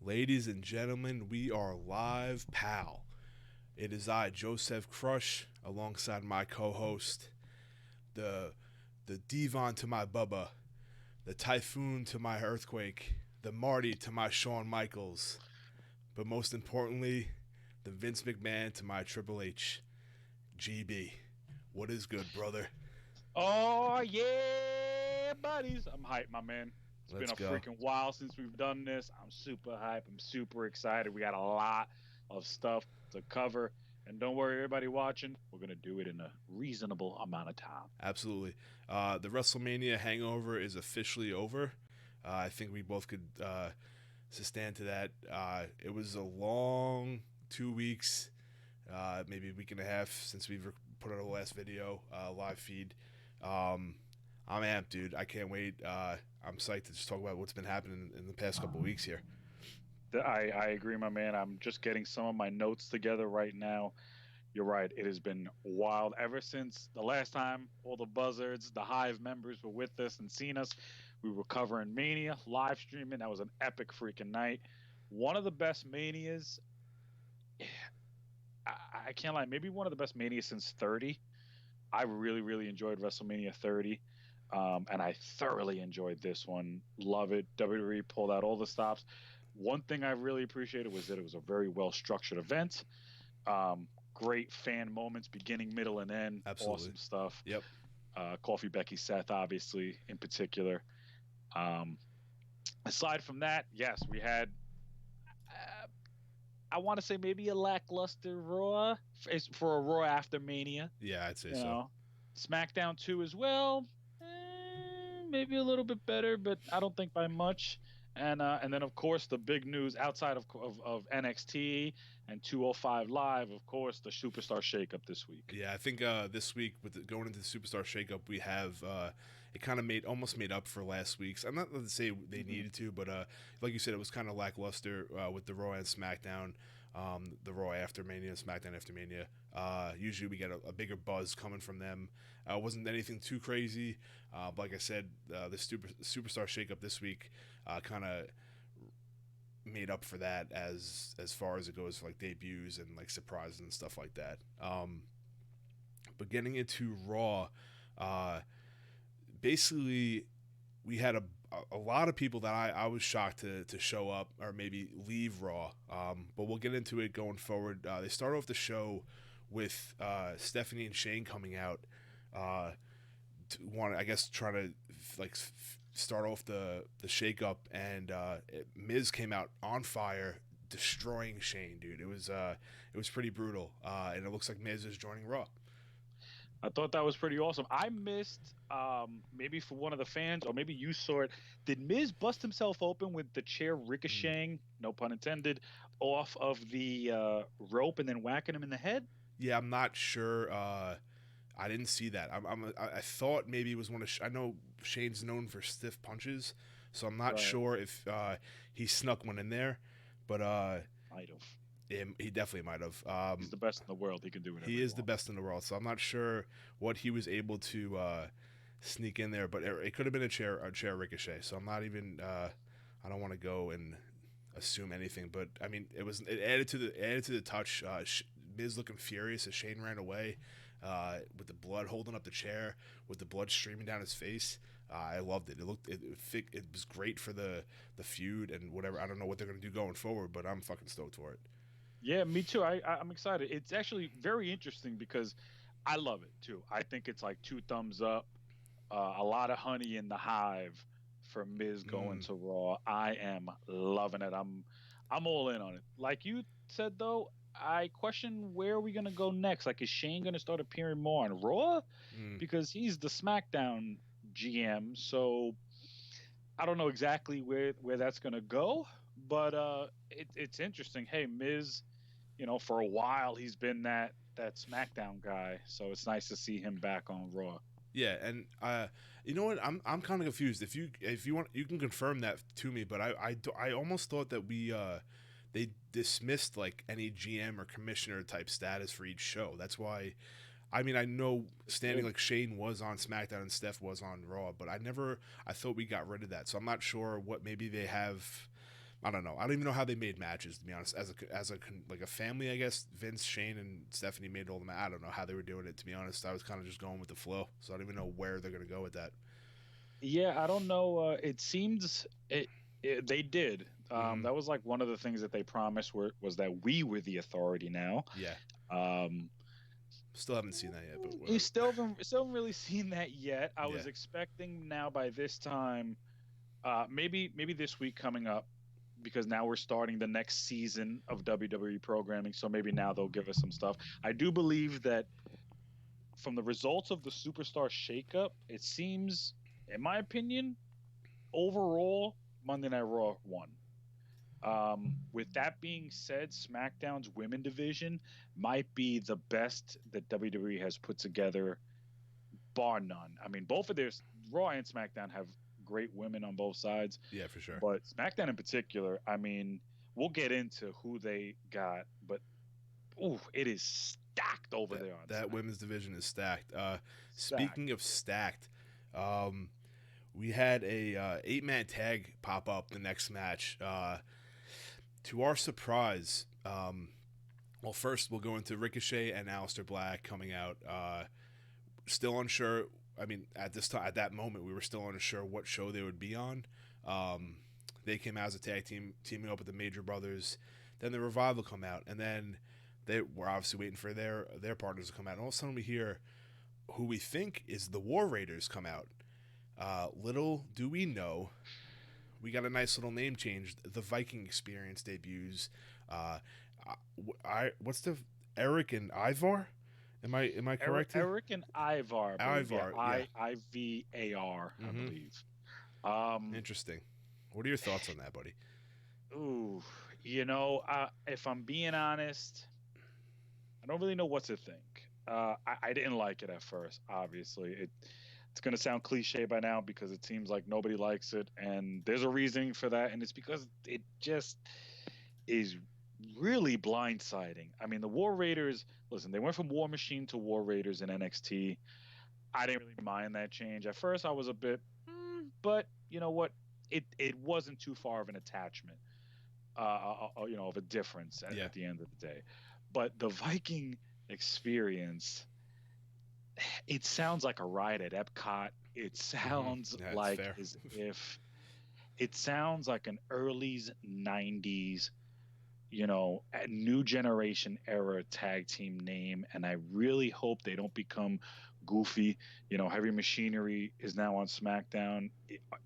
Ladies and gentlemen, we are live, pal. It is I, Joseph Crush, alongside my co-host, the Devon to my Bubba, the Typhoon to my Earthquake, the Marty to my Shawn Michaels, but most importantly, the Vince McMahon to my Triple H, GB. What is good, brother? Oh yeah, buddies! I'm hyped, my man. It's been Let's a go. freaking while since we've done this. I'm super hyped. I'm super excited. We got a lot of stuff to cover, and don't worry, everybody watching. We're gonna do it in a reasonable amount of time. Absolutely. The WrestleMania hangover is officially over. I think we both could stand to that. It was a long 2 weeks, maybe a week and a half since we've put out the last video, live feed. I'm amped, dude. I can't wait. I'm psyched to just talk about what's been happening in the past couple weeks here. I agree, my man. I'm just getting some of my notes together right now. You're right. It has been wild ever since the last time all the buzzards, the Hive members were with us and seen us. We were covering Mania, live streaming. That was an epic freaking night. One of the best Manias. I can't lie. Maybe one of the best Manias since 30. I really, really enjoyed WrestleMania 30. And I thoroughly enjoyed this one. Love it. WWE pulled out all the stops. One thing I really appreciated was that it was a very well structured event. Great fan moments, beginning, middle, and end. Absolutely. Awesome stuff. Yep. Coffee Becky Seth, obviously, in particular. Um, Aside from that, yes, we had. Uh, I want to say maybe a lackluster Raw for a Raw after Mania. Yeah, I'd say You so. know, SmackDown 2 as well. Maybe a little bit better, but I don't think by much. And then of course the big news outside of NXT and 205 Live, of course, the Superstar Shake Up this week. Yeah, I think this week going into the Superstar Shakeup, we have it kind of almost made up for last week's. I'm not going to say they Hmm. needed to, but like you said, it was kind of lackluster with the Raw and SmackDown, the Raw after Mania, SmackDown after Mania. Usually we get a bigger buzz coming from them. Wasn't anything too crazy. But like I said, the Superstar Shakeup this week kind of made up for that as far as it goes for like debuts and like surprises and stuff like that. But getting into Raw, uh, basically we had a lot of people that I was shocked to show up or maybe leave Raw. But we'll get into it going forward. They start off the show with Stephanie and Shane coming out. I guess trying to like start off the shake up, and Miz came out on fire, destroying Shane, dude. It was pretty brutal, and it looks like Miz is joining Raw. I thought that was pretty awesome. I missed, maybe for one of the fans, or maybe you saw it. Did Miz bust himself open with the chair Mm. ricocheting, no pun intended, off of the rope and then whacking him in the head? Yeah, I'm not sure. I didn't see that. I thought maybe it was one of. I know Shane's known for stiff punches, so I'm not Right. sure if he snuck one in there, but Might have. he definitely might have. He's the best in the world. He can do whatever He he is the wants. best in the world, so I'm not sure what he was able to sneak in there, but it could have been a chair ricochet. So I'm not even. I don't want to go and assume anything, but I mean, it added to the touch. Miz looking furious as Shane ran away, with the blood holding up the chair, with the blood streaming down his face. I loved it. It was great for the feud and whatever. I don't know what they're gonna do going forward, but I'm fucking stoked for it. Yeah, me too. I'm excited. It's actually very interesting because I love it too. I think it's like two thumbs up. A lot of honey in the hive for Miz going Mm. to Raw. I am loving it. I'm all in on it. Like you said though, I question where are we gonna go next. Like, is Shane gonna start appearing more on Raw Mm. because he's the SmackDown GM? So I don't know exactly where that's gonna go, but it's interesting. Hey, Miz, for a while he's been that SmackDown guy, so it's nice to see him back on Raw. Yeah, and you know what? I'm kind of confused. If you want, you can confirm that to me. But I almost thought that they dismissed like any GM or commissioner type status for each show. That's why. I mean, I know standing Good. like Shane was on SmackDown and Steph was on Raw, but I thought we got rid of that. So I'm not sure what maybe they have. I don't know. I don't even know how they made matches, to be honest. Like a family, I guess Vince, Shane, and Stephanie made all the I don't know how they were doing it, to be honest. I was kind of just going with the flow, so I don't even know where they're gonna go with that. Yeah, I don't know. It seems they did. Hmm. That was like one of the things that they promised was that we were the authority now. Yeah, Um, still haven't seen that yet, but you whatever. still haven't really seen that yet. I Yeah, was expecting now by this time, maybe this week coming up, because now we're starting the next season of WWE programming. So maybe now they'll give us some stuff. I do believe that from the results of the Superstar Shake Up, it seems, in my opinion, overall, Monday Night Raw won. With that being said, SmackDown's women division might be the best that WWE has put together, bar none. I mean, both of their Raw and SmackDown have great women on both sides, yeah, for sure. but SmackDown in particular, I mean, we'll get into who they got, but ooh, it is stacked over That there on that SmackDown. women's division is stacked. Stacked. Speaking of stacked, um, we had a 8-man tag pop up the next match. To our surprise, well, first we'll go into Ricochet and Aleister Black coming out. Still unsure. I mean, at this time, at that moment, we were still unsure what show they would be on. Um, they came out as a tag team, teaming up with the Major Brothers. Then the Revival come out, and then they were obviously waiting for their partners to come out. And all of a sudden, we hear who we think is the War Raiders come out. Little do we know, we got a nice little name change. The Viking Experience debuts. Uh, what's the Eric and Ivar? Am I correct here? Eric and Ivar, I believe. Yeah, Ivar, yeah. IVAR, I Mm-hmm. believe. Um, Interesting. What are your thoughts on that, buddy? ooh, if I'm being honest, I don't really know what to think. I didn't like it at first. Obviously, it's gonna sound cliche by now because it seems like nobody likes it, and there's a reasoning for that, and it's because it just is really blindsiding. I mean, the War Raiders. Listen, they went from War Machine to War Raiders in NXT. I didn't really mind that change. At first, I was a bit, but you know what? It wasn't too far of an attachment, of a difference Yeah. at the end of the day. But the Viking experience, it sounds like a ride at Epcot. It Mm-hmm. sounds Yeah, it's like fair. as if it sounds like an early '90s, a new generation era tag team name, and I really hope they don't become goofy. Heavy Machinery is now on SmackDown.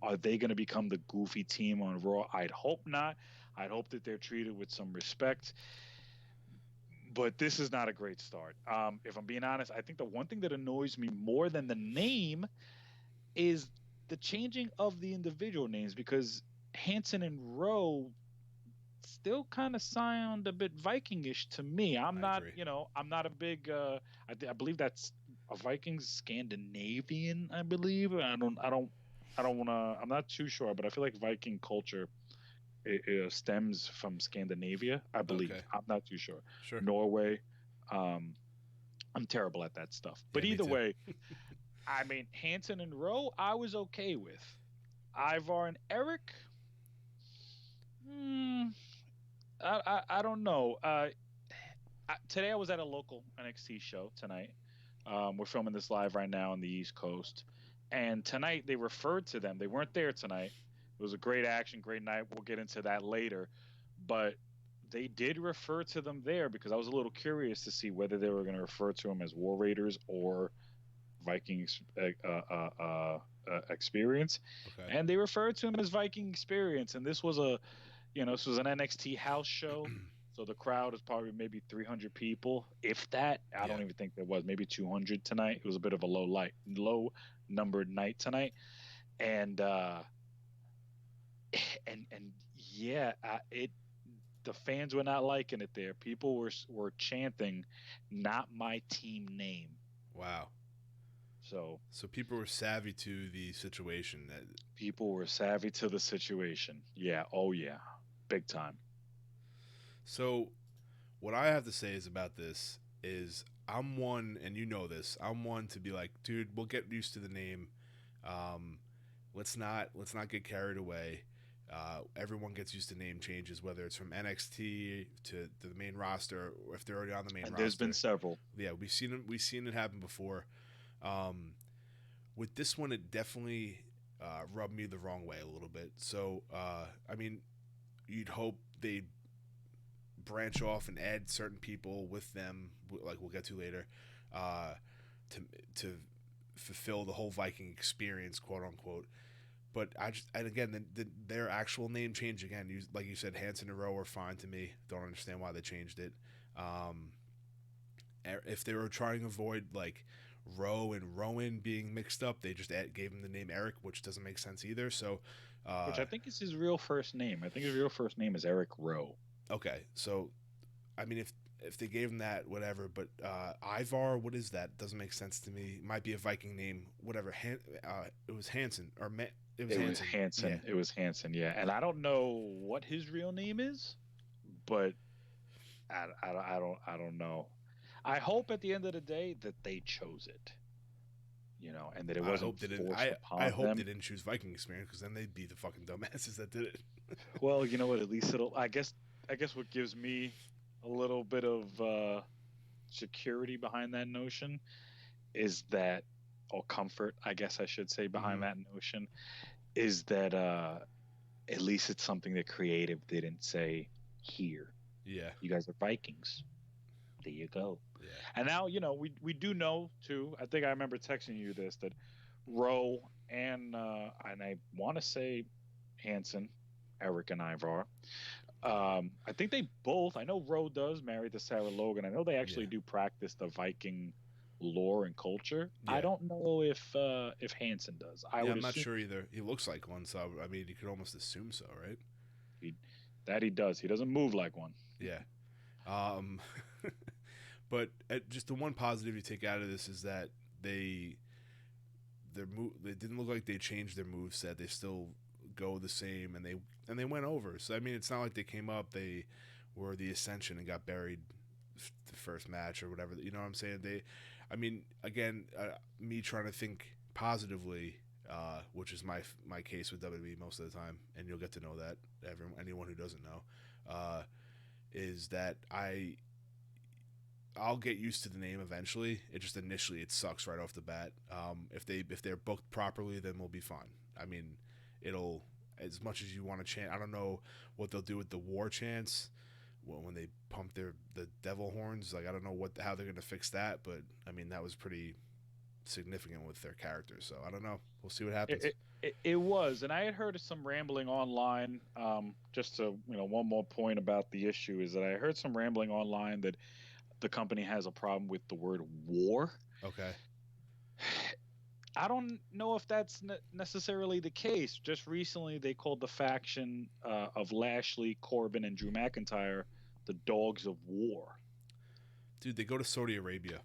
Are they going to become the goofy team on Raw? I'd hope not. I'd hope that they're treated with some respect. But this is not a great start. If I'm being honest, I think the one thing that annoys me more than the name is the changing of the individual names, because Hanson and Rowe still kind of sound a bit Vikingish to me. I agree. I'm not a big. I believe that's a Vikings Scandinavian. I believe. I don't want to. I'm not too sure, but I feel like Viking culture it stems from Scandinavia. I believe. Okay. I'm not too sure. Sure. Norway. Um, I'm terrible at that stuff. Yeah, But me either too. way, I mean, Hanson and Rowe, I was okay with. Ivar and Eric. Hmm, I don't know. Today I was at a local NXT show tonight. We're filming this live right now on the East Coast, and tonight they referred to them. They weren't there tonight. It was a great action, great night. We'll get into that later, but they did refer to them there because I was a little curious to see whether they were going to refer to them as War Raiders or Vikings Experience, Okay. and they referred to them as Viking Experience. And this was an NXT house show, so the crowd is probably maybe 300 people, if that. I Yeah. don't even think there was, maybe 200 tonight. It was a bit of a low numbered night tonight, and and yeah, it the fans were not liking it there. People were chanting, "Not my team name." Wow. So So people were savvy to the situation. people were savvy to the situation. Yeah, oh yeah, big time. So what I have to say is about this is I'm one, and you know this. I'm one to be like, dude, we'll get used to the name. Um, let's not get carried away. Everyone gets used to name changes, whether it's from NXT to the main roster, or if they're already on the main And there's been roster. several. Yeah, we've seen it happen before. Um, with this one, it definitely rubbed me the wrong way a little bit. So, I mean, you'd hope they branch off and add certain people with them, like we'll get to later, uh, to to fulfill the whole Viking experience, quote unquote. But and again, their actual name change again. Like you said, Hanson and Rowe are fine to me. Don't understand why they changed it. Um, if they were trying to avoid like Rowe and Rowan being mixed up, they just gave him the name Eric, which doesn't make sense either. So, Which I think is his real first name. I think his real first name is Eric Rowe. okay, so I mean, if they gave him that, whatever. But Ivar, what is that? Doesn't make sense to me. Might be a Viking name, whatever. It was Hanson or it was It was Hanson. Hanson. Yeah. It was Hanson. Yeah, and I don't know what his real name is, but I don't know. I hope at the end of the day that they chose it, and that it I wasn't hope they didn't. forced I upon hope they them. didn't choose Viking experience because then they'd be the fucking dumbasses that did it. Well, you know what? At least it'll. I guess what gives me a little bit of security behind that notion is that, or comfort, I guess I should say, behind Mhm. that notion, is that at least it's something that creative didn't say here. Yeah. You guys are Vikings. There you go. Yeah. And now, we do know too. I think I remember texting you this, that Rowe and I want to say Hanson, Eric and Ivar. I think they both. I know Rowe does marry to Sarah Logan. I know they actually Yeah. do practice the Viking lore and culture. I Yeah. don't know if Hanson does. I Yeah. would I'm not assume sure either. He looks like one, so I mean, you could almost assume so, right? he, that he does. He doesn't move like one. Yeah. Um, but just the one positive you take out of this is that they didn't look like they changed their move set. They still go the same, and they went over. So I mean, it's not like they came up. They were the Ascension and got buried the first match or whatever. You know what I'm saying? I mean, again, me trying to think positively, which is my case with WWE most of the time, and you'll get to know that. Anyone who doesn't know, is that I'll get used to the name eventually. It just initially it sucks right off the bat. If they're booked properly, then we'll be fine. I mean, it'll as much as you want to chant. I don't know what they'll do with the war chants when they pump the devil horns. Like I don't know how they're gonna fix that, but I mean that was pretty significant with their characters. So I don't know. We'll see what happens. It was, and I had heard some rambling online. Just to one more point about the issue is that I heard some rambling online that the company has a problem with the word war. Okay. I don't know if that's necessarily the case. Just recently, they called the faction of Lashley, Corbin, and Drew McIntyre the Dogs of War. Dude, they go to Saudi Arabia.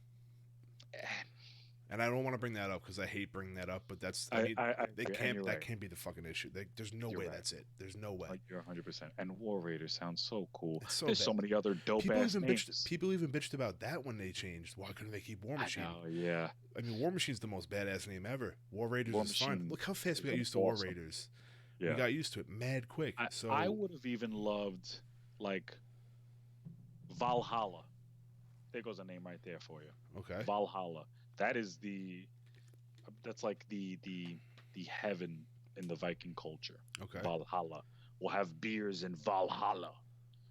And I don't want to bring that up because I hate bringing that up, but that's that can't be the fucking issue. There's no way that's it. There's no way. You're 100%. And War Raiders sounds so cool. There's so many other dope ass names. People even bitched about that when they changed. Why couldn't they keep War Machine? Oh yeah. I mean, War Machine's the most badass name ever. War Raiders is fine. Look how fast we got used to War Raiders. Yeah. We got used to it mad quick. I would have even loved like Valhalla. There goes a name right there for you. Okay. Valhalla. That's like the heaven in the Viking culture. Okay. Valhalla. We'll have beers in Valhalla.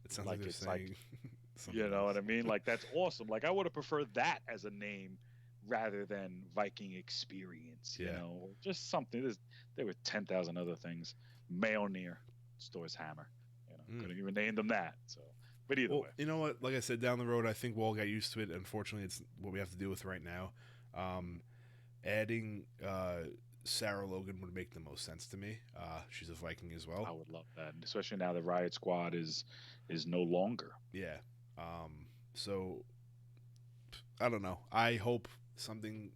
It sounds like it's saying you know what I mean? Like that's awesome. Like I would have preferred that as a name rather than Viking experience. You know, just something. There were 10,000 other things. Mjolnir, Thor's hammer. Couldn't even name them that. So. But either way. You know what? Like I said, down the road, I think we'll all get used to it. Unfortunately, it's what we have to deal with right now. Adding Sarah Logan would make the most sense to me. She's a Viking as well. I would love that, especially now the Riot Squad is no longer. Yeah. So I don't know. I hope something.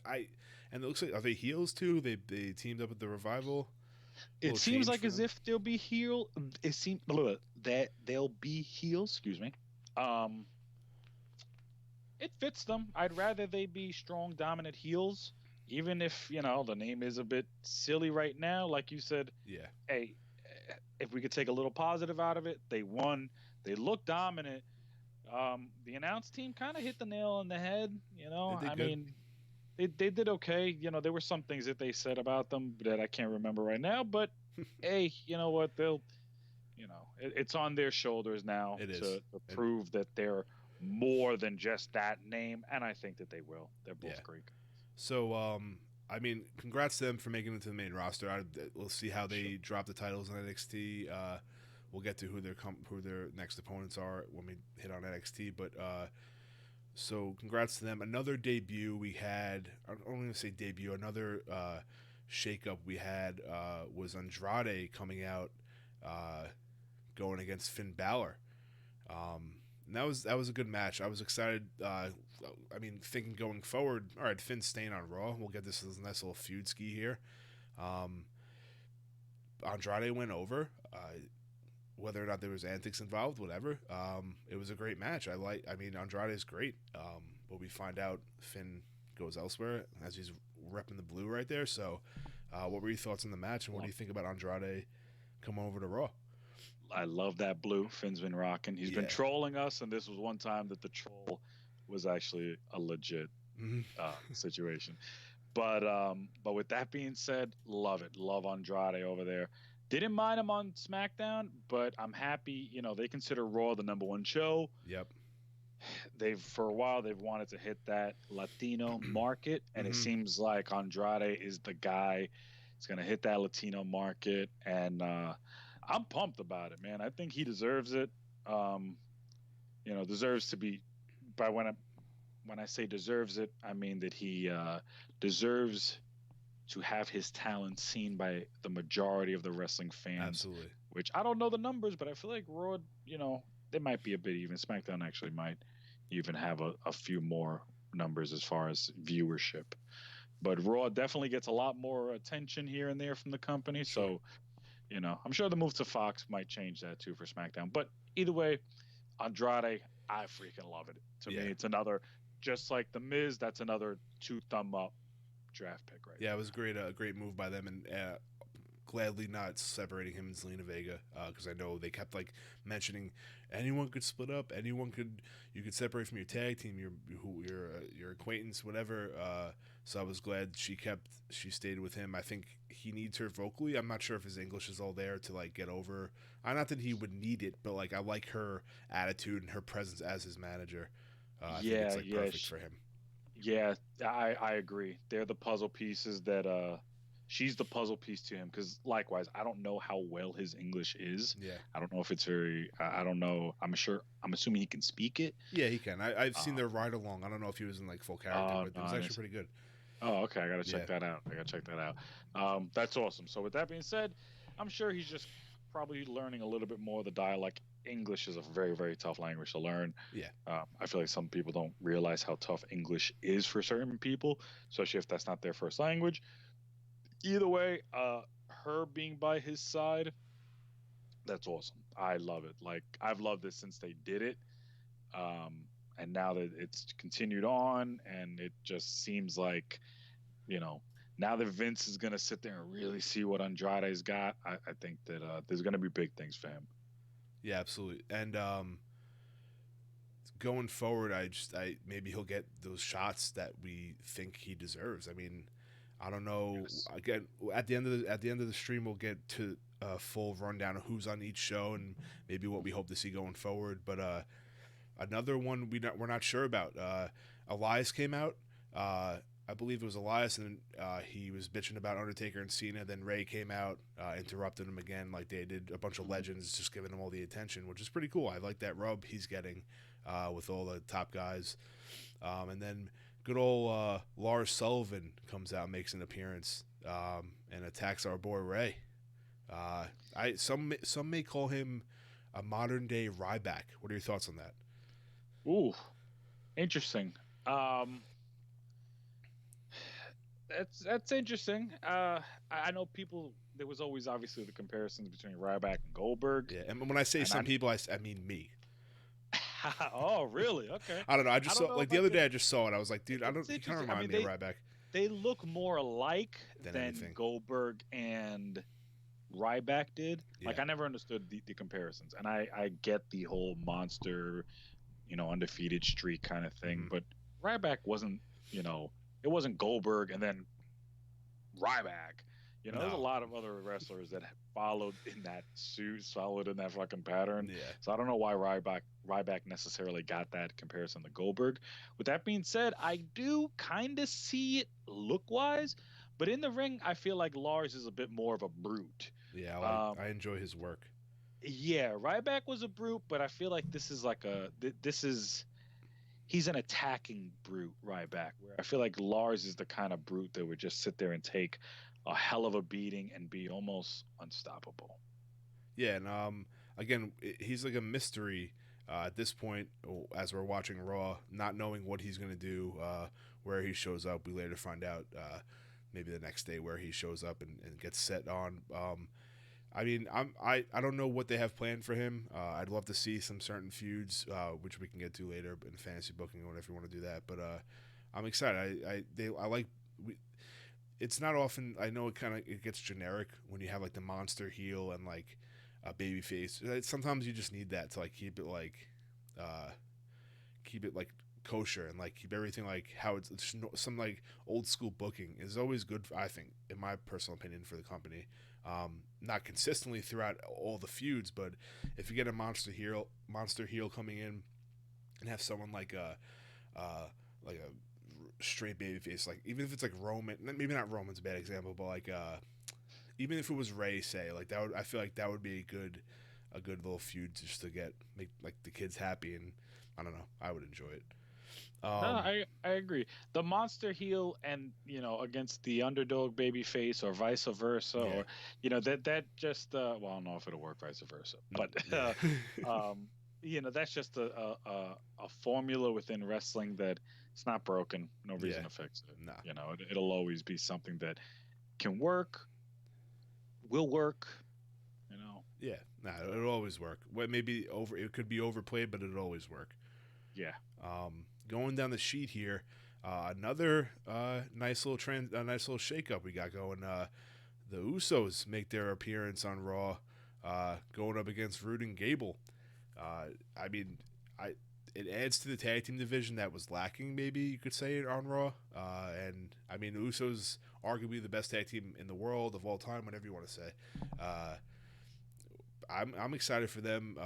And it looks like, are they heels too? They teamed up with the Revival. It seems like as if they'll be heel. It seems that they'll be heels. Excuse me. It fits them. I'd rather they be strong, dominant heels, even if the name is a bit silly right now. Like you said, yeah. Hey, if we could take a little positive out of it, they won. They looked dominant. The announce team kind of hit the nail on the head. They did I good. mean, they did okay. There were some things that they said about them that I can't remember right now. But hey, you know what? It's on their shoulders now It is. to And prove that they're more than just that name, and I think that they will. They're yeah. both great. So, I mean, congrats to them for making it to the main roster. We'll see how Sure. they drop the titles in NXT. We'll get to who their next opponents are when we hit on NXT. But so, congrats to them. Another debut we had. I don't want to say debut. Another shake up we had was Andrade coming out, going against Finn Balor. And that was a good match. I was excited. I mean, thinking going forward, all right, Finn's staying on Raw. We'll get this nice little feud ski here. Um, Andrade went over. Whether or not there was antics involved, whatever. It was a great match. I mean, Andrade is great. But we find out Finn goes elsewhere as he's repping the blue right there. So, what were your thoughts on the match, and what do you think about Andrade coming over to Raw? I love that blue Finn's been rocking. He's been Yeah. trolling us, and this was one time that the troll was actually a legit Mm-hmm. situation. But with that being said, love it. Love Andrade over there. Didn't mind him on SmackDown, but I'm happy. They consider Raw the #1 show. Yep. They've for a while they've wanted to hit that Latino market, and it Mm-hmm. seems like Andrade is the guy. It's gonna hit that Latino market, and I'm pumped about it, man. I think he deserves it. Um, deserves to be. By when I say deserves it, I mean that he deserves to have his talent seen by the majority of the wrestling fans. Absolutely. Which I don't know the numbers, but I feel like Raw, they might be a bit even. SmackDown actually might even have a few more numbers as far as viewership. But Raw definitely gets a lot more attention here and there from the company. Sure. So, I'm sure the move to Fox might change that too for SmackDown. But either way, Andrade, I freaking love it. To Yeah. me, it's another, just like The Miz, that's another 2 thumb up draft pick right Yeah, there. it was a great move by them, and gladly not separating him and Zelina Vega, because I know they kept like mentioning anyone could split up, you could separate from your tag team, your acquaintance, whatever. So I was glad she stayed with him. I think he needs her vocally. I'm not sure if his English is all there to like get over. Not that he would need it, but like I like her attitude and her presence as his manager. I think it's like perfect for him. Yeah, I agree. They're the puzzle pieces that she's the puzzle piece to him, because likewise, I don't know how well his English is. Yeah. I don't know if it's very I don't know. I'm assuming he can speak it. Yeah, he can. I've seen their ride along. I don't know if he was in like full character, but it was actually pretty good. Oh, okay. I gotta check Yeah. that out. That's awesome. So with that being said, I'm sure he's just probably learning a little bit more of the dialect. English is a very, very tough language to learn. Yeah. I feel like some people don't realize how tough English is for certain people, especially if that's not their first language. Either way, her being by his side, that's awesome. I love it. Like, I've loved this since they did it. And now that it's continued on, and it just seems like, now that Vince is going to sit there and really see what Andrade's got, I think that there's going to be big things for him. Yeah, absolutely. And going forward, maybe he'll get those shots that we think he deserves. I mean, I don't know. Yes. Again, at the end of the stream, we'll get to a full rundown of who's on each show and maybe what we hope to see going forward. But another one we're not sure about. Elias came out. I believe it was Elias, and he was bitching about Undertaker and Cena. Then Ray came out, interrupted him again, like they did a bunch of legends, just giving him all the attention, which is pretty cool. I like that rub he's getting with all the top guys. And then good old Lars Sullivan comes out, makes an appearance, and attacks our boy Ray. Some may call him a modern day Ryback. What are your thoughts on that? Ooh, interesting. That's interesting. I know people. There was always obviously the comparisons between Ryback and Goldberg. Yeah, and when I say some people, I mean me. Oh, really? Okay. I don't know. I just saw like the other day. I just saw it. I was like, dude, It's you kind of interesting. I remind mean, me of Ryback. They look more alike Than than anything. Goldberg and Ryback did. Like Yeah. I never understood the comparisons, and I get the whole monster, undefeated streak kind of thing, Hmm. but Ryback wasn't, you know, it wasn't Goldberg and then Ryback. There's a No. lot of other wrestlers that followed in that suit, followed in that fucking pattern. Yeah. So I don't know why Ryback necessarily got that comparison to Goldberg. With that being said, I do kind of see it look wise, but in the ring, I feel like Lars is a bit more of a brute. Yeah. Um, I enjoy his work. yeah, Ryback was a brute, but I feel like this is like this is he's an attacking brute, Ryback. Where I feel like Lars is the kind of brute that would just sit there and take a hell of a beating and be almost unstoppable. Yeah, and again, he's like a mystery at this point as we're watching Raw, not knowing what he's gonna do, where he shows up. We later find out, maybe the next day, where he shows up and gets set on. I mean, I don't know what they have planned for him. I'd love to see some certain feuds, which we can get to later in fantasy booking or if you want to do that. But I'm excited. I like. We, it's not often. I know it gets generic when you have like the monster heel and like a baby face. Sometimes you just need that to like uh, keep it like kosher and like keep everything like how it's some like old school booking is always good. I think, in my personal opinion, for the company. Not consistently throughout all the feuds, but if you get a monster heel coming in and have someone like a straight baby face, like even if it's like Roman, maybe not Roman's a bad example, but like even if it was Ray, say, like that would, I feel like that would be a good little feud just to make like the kids happy, and I don't know, I would enjoy it. No, Um, I agree. The monster heel and against the underdog baby face or vice versa, yeah, or that just well, I don't know if it'll work vice versa, but yeah, um that's just a formula within wrestling that it's not broken, no yeah, reason to fix it. nah, It'll always be something that can work, will work, you know. yeah, nah, it'll always work. What maybe over, it could be overplayed, but it'll always work. Yeah. Going down the sheet here, another nice little shake up we got going. The Usos make their appearance on Raw, going up against Rude and Gable. I mean, I it adds to the tag team division that was lacking, maybe you could say, on Raw. And I mean, the Usos arguably the best tag team in the world of all time, whatever you want to say. Uh, I'm excited for them.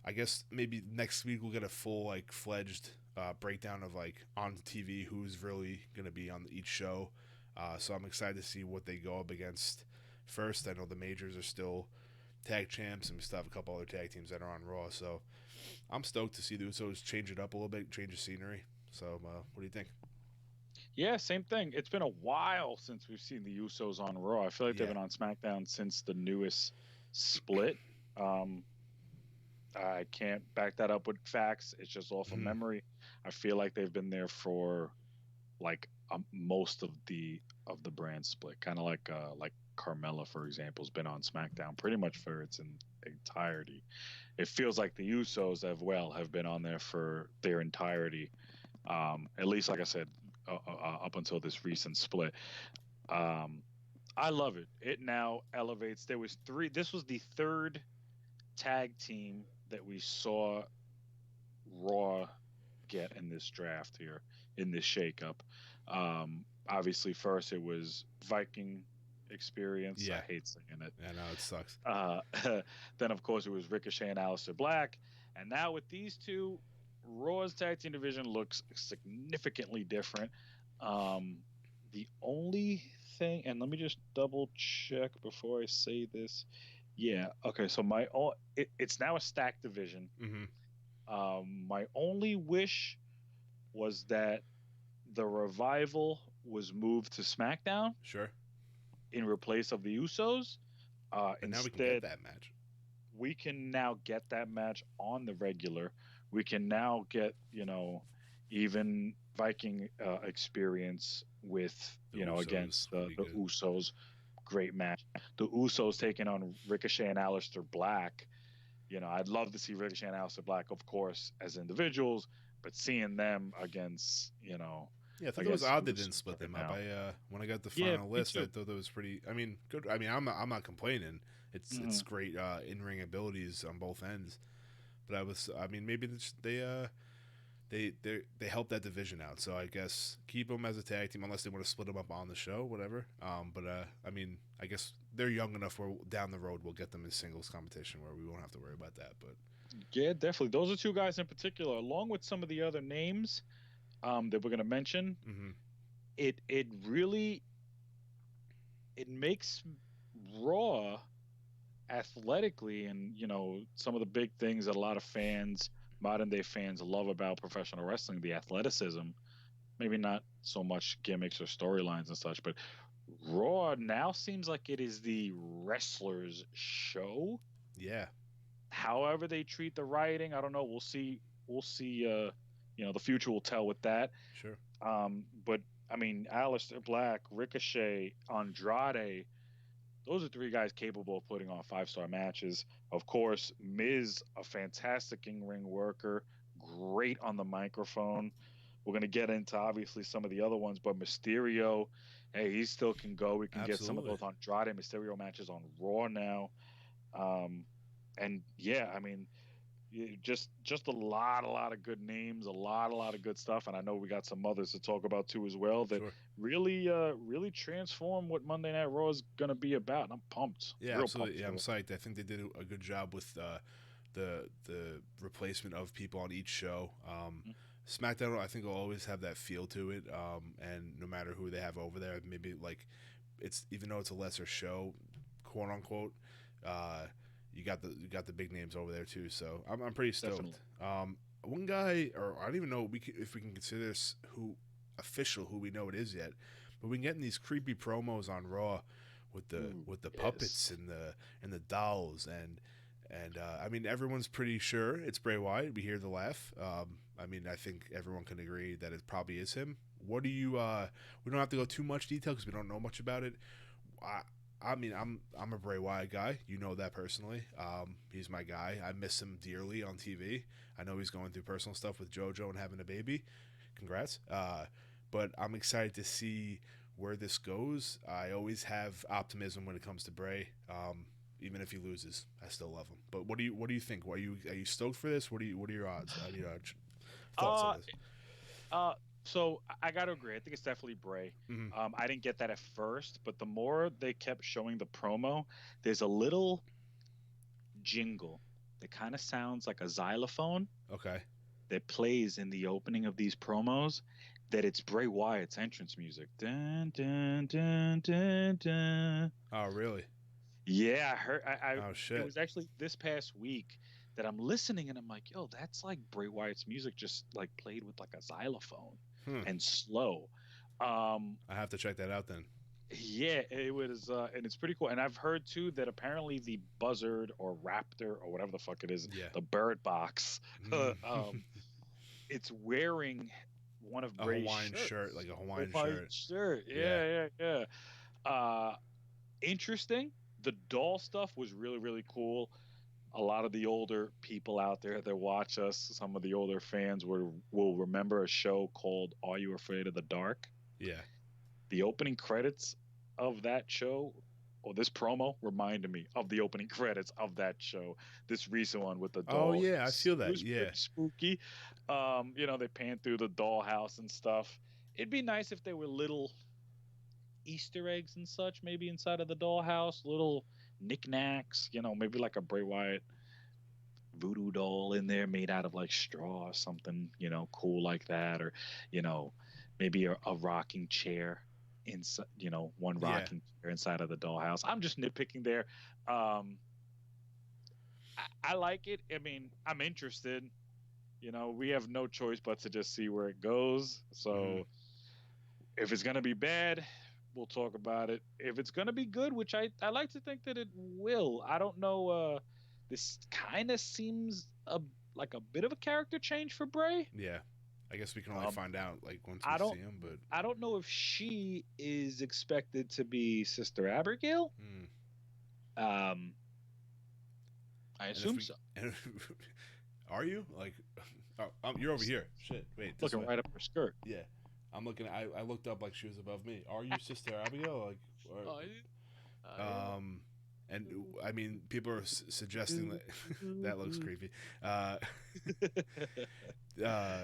I guess maybe next week we'll get a full like fledged breakdown of like on TV who's really gonna be on each show. So I'm excited to see what they go up against first. I know the majors are still tag champs, and we still have a couple other tag teams that are on Raw. So I'm stoked to see the Usos change it up a little bit, change the scenery. So what do you think? Yeah, same thing. It's been a while since we've seen the Usos on Raw. I feel like they've Yeah, been on SmackDown since the newest split. Um, I can't back that up with facts. It's just all from mm-hmm. memory. I feel like they've been there for like most of the brand split, kind of like Carmella, for example, has been on SmackDown pretty much for its entirety. It feels like the Usos have been on there for their entirety. At least, like I said, up until this recent split. Um, I love it. It now elevates. There was three. This was the third tag team that we saw Raw get in this draft here, in this shakeup. Obviously, first it was Viking Experience. I Yeah, hate saying it. I know it sucks. Uh, then, of course, it was Ricochet and Aleister Black. And now with these two, Raw's tag team division looks significantly different. Um, the only thing, and let me just double check before I say this. Yeah, okay. So it's now a stacked division. Mm-hmm. My only wish was that the revival was moved to SmackDown Sure, in replace of the Usos. but now we can get Instead, that match. we can now get that match on the regular. We can now get even Viking experience with The Usos against would the be the good. Usos. Great match. The Usos taking on Ricochet and Aleister Black. I'd love to see Ricochet and Aleister Black, of course, as individuals, but seeing them against Yeah, I thought I it was guess odd they who's didn't split right them up. now. When I got the Yeah, final me list, I too. thought that was pretty. I mean, good. I mean, I'm not complaining. It's Mhm. great in ring abilities on both ends. But I mean, maybe they help that division out. So I guess keep them as a tag team unless they want to split them up on the show, whatever. But I mean, I guess they're young enough where down the road we'll get them in singles competition where we won't have to worry about that. But Yeah, definitely. Those are two guys in particular, along with some of the other names that we're going to mention. mm-hmm. It really it makes Raw athletically, and some of the big things that a lot of fans, modern day fans, love about professional wrestling, the athleticism. Maybe not so much gimmicks or storylines and such, but Raw now seems like it is the wrestlers' show. Yeah, However they treat the writing, I don't know. We'll see. We'll see. The future will tell with that. sure. But I mean, Aleister Black, Ricochet, Andrade, those are three guys capable of putting on 5-star matches. Of course, Miz, a fantastic in-ring worker, great on the microphone. We're going to get into obviously some of the other ones, but Mysterio, hey, he still can go. We can get some of Absolutely. those Andrade Mysterio matches on Raw now. Um, and yeah, I mean, just a lot of good names, a lot of good stuff, and I know we got some others to talk about too as well that Sure. really transform what Monday Night Raw is going to be about. And I'm pumped, Yeah, real pumped absolutely. Yeah, for I'm it. psyched. I think they did a good job with the replacement of people on each show. SmackDown, I think, will always have that feel to it. And no matter who they have over there, maybe like it's even though it's a lesser show, quote unquote, uh, you got the big names over there too. So I'm pretty Definitely. stoked. One guy, or I don't even know if we can consider this who we know it is yet, but we can get in these creepy promos on Raw with the Ooh, with the puppets yes. and the dolls and I mean everyone's pretty sure it's Bray Wyatt. We hear the laugh. I mean I think everyone can agree that it probably is him. What do you? We don't have to go too much detail because we don't know much about it. I I mean I'm a Bray Wyatt guy. You know that personally. He's my guy. I miss him dearly on TV. I know he's going through personal stuff with JoJo and having a baby. Congrats. But I'm excited to see where this goes. I always have optimism when it comes to Bray. Even if he loses, I still love him. But what do you think? Are you stoked for this? What are your odds? Thoughts on Uh, this? uh, so I got to agree. I think it's definitely Bray. Mm-hmm. I didn't get that at first, but the more they kept showing the promo, there's a little jingle that kind of sounds like a xylophone Okay. that plays in the opening of these promos, that it's Bray Wyatt's entrance music. Dun, dun, dun, dun, dun. Oh really? Yeah, I heard. Oh It shit. was actually this past week that I'm listening, and I'm like, yo, that's like Bray Wyatt's music, just like played with like a xylophone Hmm. and slow. Um, I have to check that out then. yeah, it was, and it's pretty cool. And I've heard too that apparently the buzzard or raptor or whatever the fuck it is, Yeah. the bird box, Mm. it's wearing one of A Bray's Hawaiian shirt, shirts. like a Oh Hawaiian my shirt. shirt. Yeah. Yeah. Interesting. The doll stuff was really cool. A lot of the older people out there that watch us, some of the older fans will remember a show called Are You Afraid of the Dark? Yeah. The opening credits of that show, or this promo, reminded me of the opening credits of that show. This recent one with the Oh doll, yeah, I feel it that. was Yeah. pretty spooky. They pan through the dollhouse and stuff. It'd be nice if there were little Easter eggs and such, maybe inside of the dollhouse, little knickknacks. Maybe like a Bray Wyatt voodoo doll in there made out of like straw or something, cool like that, or you know, maybe a rocking chair inside, one Yeah. rocking chair inside of the dollhouse. I'm just nitpicking there. I like it. I mean, I'm interested. We have no choice but to just see where it goes. Mm-hmm. So if it's gonna be bad, we'll talk about it. If it's gonna be good, which I like to think that it will. I don't know. This kind of seems like a bit of a character change for Bray. Yeah. I guess we can only Um, find out like once we I don't see him, but I don't know if she is expected to be Sister Abigail. mm. Um, I And if assume we so. and are you like you're over here. Shit. Wait, this Looking way. right up her skirt. Yeah. I'm looking. I looked up like she was above me. Are you Sister Abigail? Like, Oh, um, and I mean, people are suggesting that that looks creepy. Uh, uh,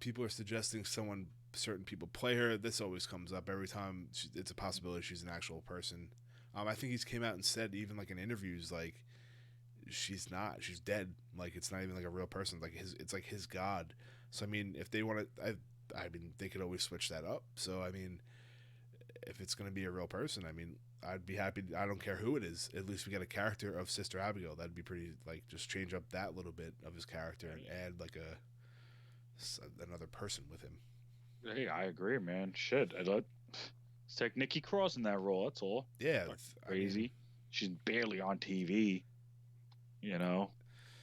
people are suggesting certain people play her. This always comes up every time. It's a possibility she's an actual person. I think he's came out and said even like in interviews like she's not. She's dead. Like it's not even like a real person. Like it's like his god. So I mean, if they want to, I mean, they could always switch that up. So I mean, if it's gonna be a real person, I mean, I'd be happy. I don't care who it is. At least we get a character of Sister Abigail. That'd be pretty. Like just change up that little bit of his character and add like another person with him. hey, I agree, man. Shit, let's take Nikki Cross in that role. That's all. Yeah, Not I mean, crazy. She's barely on TV. You know,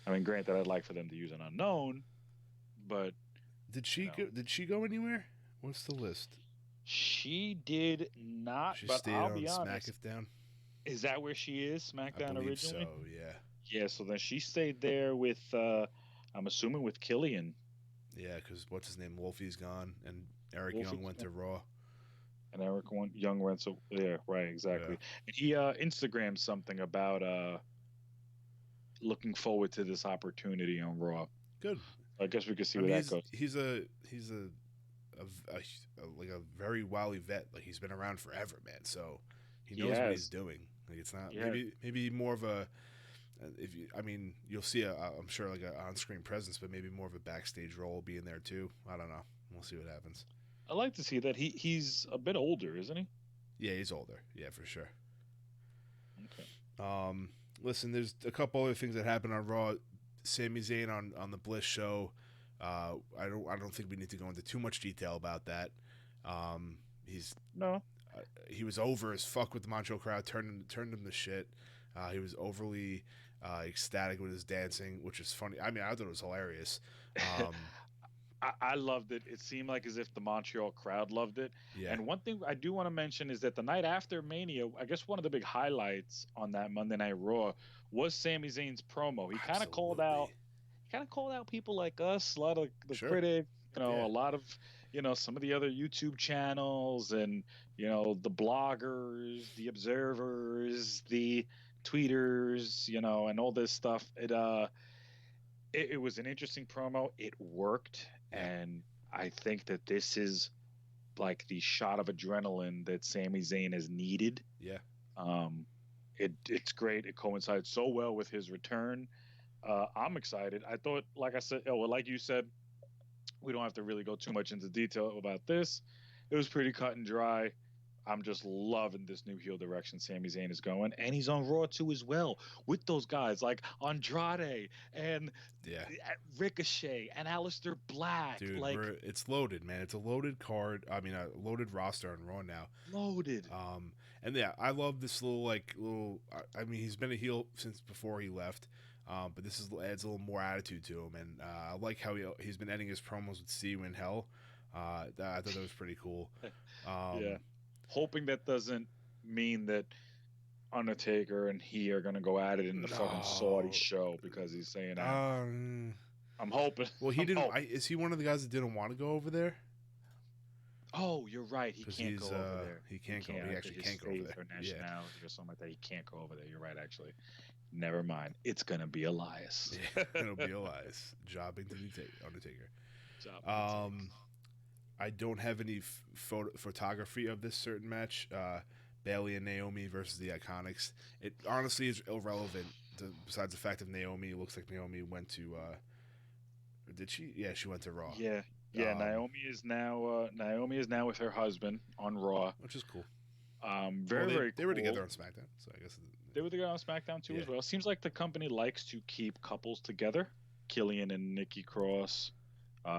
I mean, granted, I'd like for them to use an unknown, but did you she know, go? Did she go anywhere? What's the list? she did not. She But stayed I'll on be honest. SmackDown. Is that where she is? I SmackDown believe so. originally? Yeah, Yeah. So then she stayed there with. I'm assuming with Killian. yeah. Because what's his name? Wolfie's gone, and Eric Wolfie Young went to Raw. and Eric Young went so yeah, right, Yeah, exactly. And he Instagrammed something about looking forward to this opportunity on Raw. good. I guess we could see I where mean, that goes. he's like a very wily vet. Like he's been around forever, man. So he He knows what he's has. doing. Like it's not Yeah. maybe more of a if you I mean you'll see I'm sure like a on screen presence, but maybe more of a backstage role being there too. I don't know. We'll see what happens. I like to see that he's a bit older, isn't he? Yeah, he's older. Yeah, for sure. Okay. Um, listen, there's a couple other things that happened on Raw. Sami Zayn on the Bliss show. I don't think we need to go into too much detail about that. He's No. he was over as fuck with the Montreal crowd, turned him to shit. He was overly ecstatic with his dancing, which is funny. I mean, I thought it was hilarious. Um, I loved it. It seemed like as if the Montreal crowd loved it. yeah, And one thing I do want to mention is that the night after Mania, I guess one of the big highlights on that Monday Night Raw was Sami Zayn's promo. absolutely. He kind of called out people like us, a lot of the Sure. critics, Yeah. a lot of, some of the other YouTube channels and, the bloggers, the observers, the tweeters, and all this stuff. It was an interesting promo. It worked, Yeah. and I think that this is like the shot of adrenaline that Sami Zayn has needed. Yeah. It's great. It coincides so well with his return. I'm excited. I thought, like I said, well, like you said, we don't have to really go too much into detail about this. It was pretty cut and dry. I'm just loving this new heel direction Sami Zayn is going, and he's on Raw too as well with those guys like Andrade and Yeah. Ricochet and Aleister Black. Dude, Like it's loaded, man. It's a loaded card. I mean, a loaded roster on Raw now. loaded. And yeah, I love this little. I mean, he's been a heel since before he left. But this adds a little more attitude to him, and I like how he's been ending his promos with "See You in Hell." I thought that was pretty cool. Yeah. Um, Hoping that doesn't mean that Undertaker and he are gonna go at it in the fucking Saudi no, show because he's saying that. um, I'm hoping. well, he I'm didn't. hoping. Is he one of the guys that didn't want to go over there? Oh, you're right. He Because can't go over there. he can't go. He I actually think can't his go over faith there. or Yeah, nationality or something like that. He can't go over there. You're right, actually. Never mind. It's gonna be Elias. yeah. It'll be Elias jobbing to the Undertaker. Job. I don't have any photography of this certain match. Bailey and Naomi versus the Iconics. It honestly is irrelevant. Besides the fact that Naomi looks like Naomi went to. Did she? Yeah, she went to Raw. Yeah. Yeah. Um, Naomi is now with her husband on Raw. which is cool. Very Well, very they were cool. together on SmackDown, so I guess. They were together on SmackDown too Yeah. as well. Seems like the company likes to keep couples together. Killian and Nikki Cross,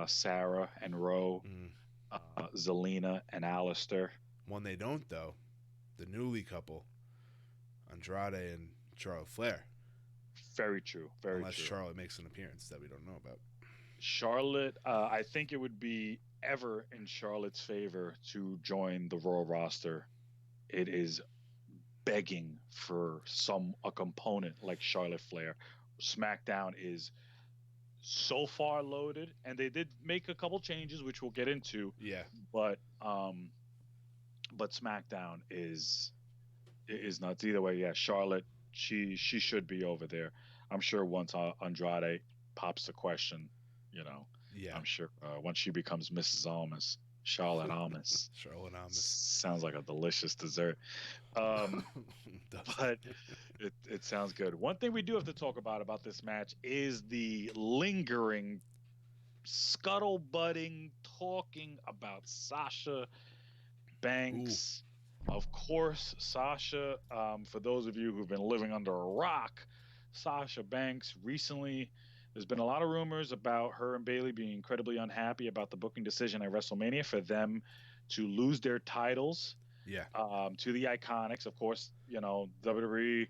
Sarah and Ro, Mm. Zelina and Alistair. One they don't though, the newly couple, Andrade and Charlotte Flair. Very true. Very Unless true. Charlotte makes an appearance that we don't know about. Charlotte, I think it would be ever in Charlotte's favor to join the Raw roster. It is begging for a component like Charlotte Flair. SmackDown is so far loaded, and they did make a couple changes, which we'll get into. Yeah, But SmackDown is nuts. Either way, yeah, Charlotte, she should be over there. I'm sure once Andrade pops the question, you know, yeah. I'm sure once she becomes Mrs. Almas, Charlotte Almas, Charlotte Amos. sounds like a delicious dessert. Um, Does but it sounds good. One thing we do have to talk about this match is the lingering, scuttlebutting, talking about Sasha Ooh, Banks. Of course, Sasha, for those of you who've been living under a rock, Sasha Banks recently, there's been a lot of rumors about her and Bailey being incredibly unhappy about the booking decision at WrestleMania for them to lose their titles yeah. to the Iconics. Of course, WWE,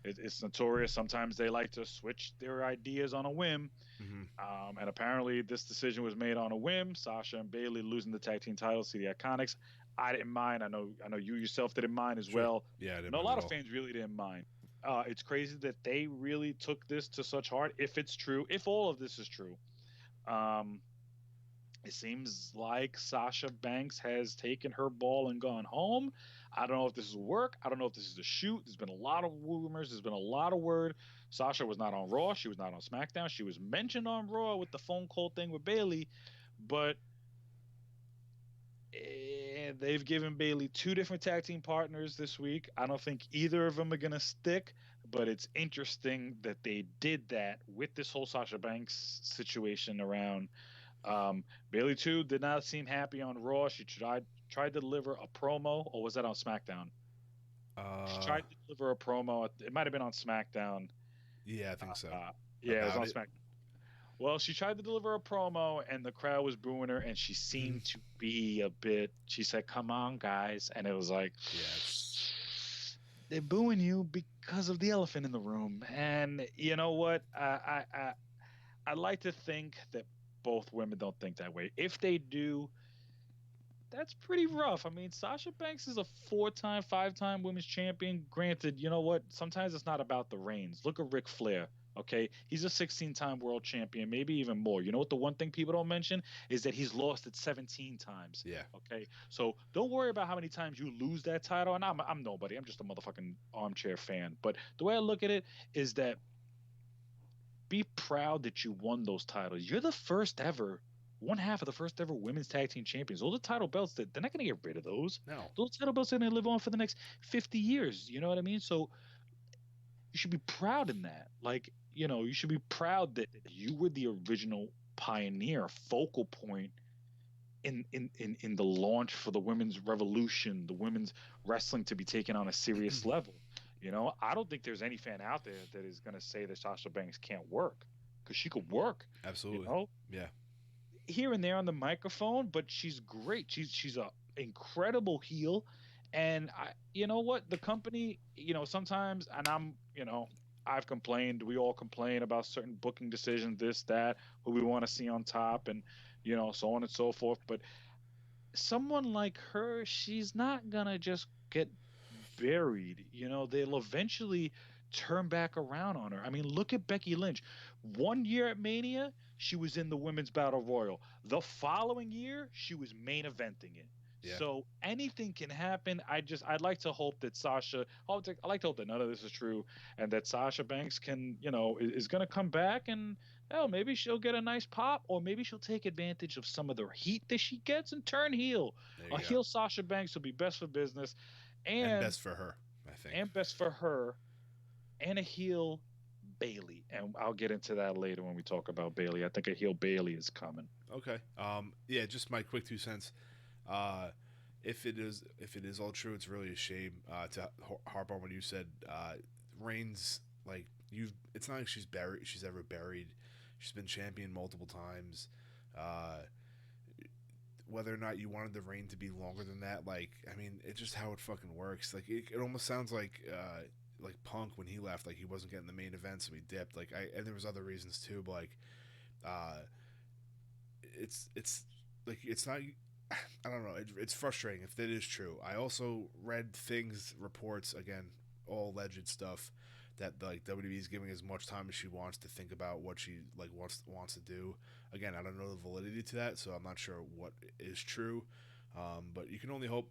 it's notorious. Sometimes they like to switch their ideas on a whim. Hmm. And apparently, this decision was made on a whim. Sasha and Bailey losing the tag team titles to the Iconics. I didn't mind. I know you yourself didn't mind as Sure. well. Yeah, I I didn't know a mind at lot of all. fans really didn't mind. It's crazy that they really took this to such heart. If it's true, if all of this is true, um, it seems like Sasha Banks has taken her ball and gone home. I don't know if this is work. I don't know if this is a shoot. There's been a lot of rumors. There's been a lot of word. Sasha was not on Raw. She was not on SmackDown. She was mentioned on Raw with the phone call thing with Bailey, but they've given Bailey two different tag team partners this week. I don't think either of them are going to stick, but it's interesting that they did that with this whole Sasha Banks situation around Bailey too did not seem happy on Raw. She tried to deliver a promo, or was that on SmackDown? She Uh, tried to deliver a promo. It might have been on SmackDown. yeah, I think so. Yeah, it was About on it. SmackDown. Well, she tried to deliver a promo, and the crowd was booing her, and she seemed to be a bit. She said, "Come on, guys," and it was like, Yeah, it's they're booing you because of the elephant in the room. And you know what? I like to think that both women don't think that way. If they do, that's pretty rough. I mean, Sasha Banks is a four-time, five-time women's champion. Granted, you know what? Sometimes it's not about the reigns. Look at Ric Flair. Okay, he's a 16-time world champion, maybe even more. You know what? The one thing people don't mention is that he's lost it 17 times. yeah. Okay, so don't worry about how many times you lose that title. And I'm nobody. I'm just a motherfucking armchair fan. But the way I look at it is that be proud that you won those titles. You're the first ever, one half of the first ever women's tag team champions. Those are title belts that they're not going to get rid of those. No, Those title belts are going to live on for the next 50 years. You know what I mean? So you should be proud in that. Like, you should be proud that you were the original pioneer, focal point in the launch for the women's revolution, the women's wrestling to be taken on a serious level. I don't think there's any fan out there that is going to say that Sasha Banks can't work because she could work. You absolutely. know, Yeah. here and there on the microphone, but she's great. She's a incredible heel, and you know what, the company, sometimes, and I've complained. We all complain about certain booking decisions, this, that, who we want to see on top, and so on and so forth. But someone like her, she's not gonna just get buried. They'll eventually turn back around on her. I mean, look at Becky Lynch. One year at Mania, she was in the Women's Battle Royal. The following year, she was main eventing it. Yeah. So anything can happen. I'd like to hope that I like to hope that none of this is true, and that Sasha Banks is going to come back, and hell, maybe she'll get a nice pop, or maybe she'll take advantage of some of the heat that she gets and turn heel. There A you go. heel Sasha Banks will be best for business, And and best for her, I think. best for her, and a heel Bailey. And I'll get into that later when we talk about Bailey. I think a heel Bailey is coming. Okay. Yeah, just my quick 2 cents. Uh, if it is all true, it's really a shame to harp on what you said. Reigns, like you've, it's not like she's buried. She's ever buried. She's been champion multiple times. Uh, whether or not you wanted the reign to be longer than that, like I mean, it's just how it fucking works. Like it almost sounds like Punk when he left, like he wasn't getting the main event, so he dipped. Like and there was other reasons too, but like uh, it's like it's not. I don't know. It's frustrating if that is true. I also read things, reports again, all alleged stuff that like WWE is giving as much time as she wants to think about what she like wants to do. Again, I don't know the validity to that, so I'm not sure what is true. But you can only hope,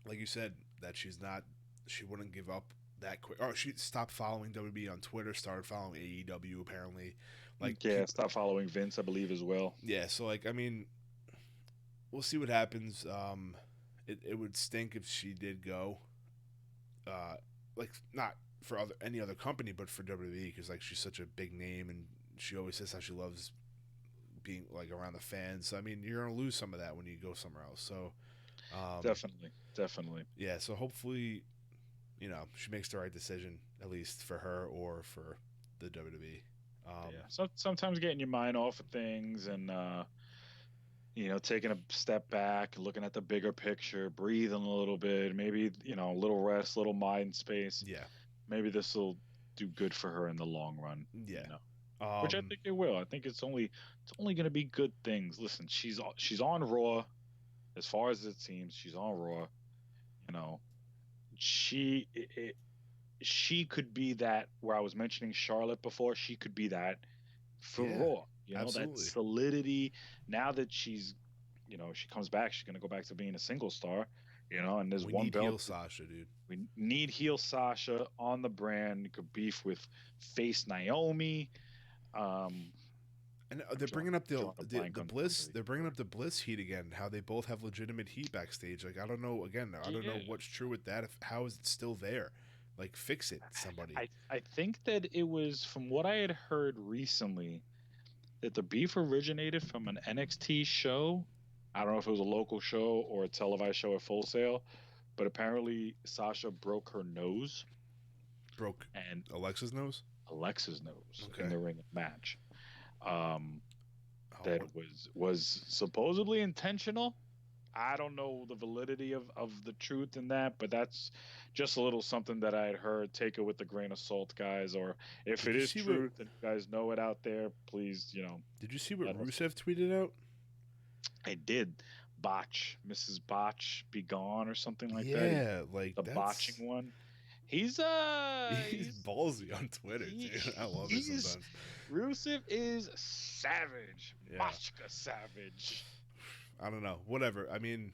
like you said, that she wouldn't give up that quick. Or she stopped following WWE on Twitter, started following AEW apparently. Like Yeah, stop following Vince, I believe, as well. yeah, so like I mean, we'll see what happens. It would stink if she did go. Like not for any other company, but for WWE because like she's such a big name and she always says how she loves being like around the fans. So I mean, you're gonna lose some of that when you go somewhere else. So Definitely, definitely. yeah, so hopefully she makes the right decision at least for her or for the WWE. Yeah. So sometimes getting your mind off of things and taking a step back, looking at the bigger picture, breathing a little bit, maybe a little rest, little mind space. Yeah, Maybe this will do good for her in the long run. yeah. Which I think it will. I think it's only going to be good things. Listen, she's on Raw, as far as it seems. She's on Raw. You know, she it, she could be that where I was mentioning Charlotte before. She could be that for Yeah, Raw. That absolutely. solidity. Now that she comes back, she's gonna go back to being a single star. And there's We one need belt. heel Sasha, dude. We need heel Sasha on the brand. You could beef with face Naomi. Um, And I'm they're bringing up drawing a blank the on Bliss. somebody. They're bringing up the Bliss heat again. How they both have legitimate heat backstage. Like I don't know. Again, I don't know Yeah, what's true with that. How is it still there? Like fix it, somebody. I think that it was from what I had heard recently that the beef originated from an NXT show. I don't know if it was a local show or a televised show at Full Sail, but apparently Sasha broke her nose Broke and Alexa's nose. Alexa's nose in Okay. the ring match. Um, Oh, that what? was supposedly intentional. I don't know the validity of the truth in that, but that's just a little something that I had heard. Take it with a grain of salt, guys. Or if Did it you is see what? truth and you guys know it out there, please, Did you see what let us. Rusev tweeted out? I did botch, Mrs. Botch, be gone or something like that. Yeah, like The botching that's one. He's he's ballsy on Twitter, he dude. I love it he's sometimes. Rusev is savage, Yeah. Machka savage. I don't know. Whatever. I mean,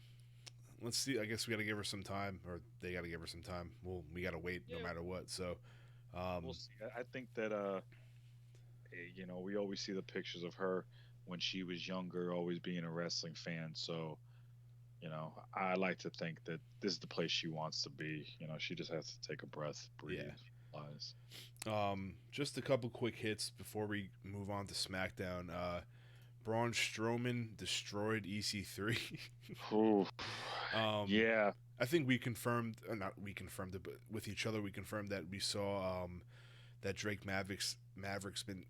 let's see. I guess we got to give her some time, or they got to give her some time. We got to wait no Yeah, matter what. So, we'll um, see. I think that we always see the pictures of her when she was younger, always being a wrestling fan. So, I like to think that this is the place she wants to be. She just has to take a breath, breathe, yeah. realize. Just a couple quick hits before we move on to SmackDown. Braun Strowman destroyed EC3. Ooh, um, yeah, I think we confirmed, or not we confirmed it, but with each other we confirmed that we saw that Drake Maverick's been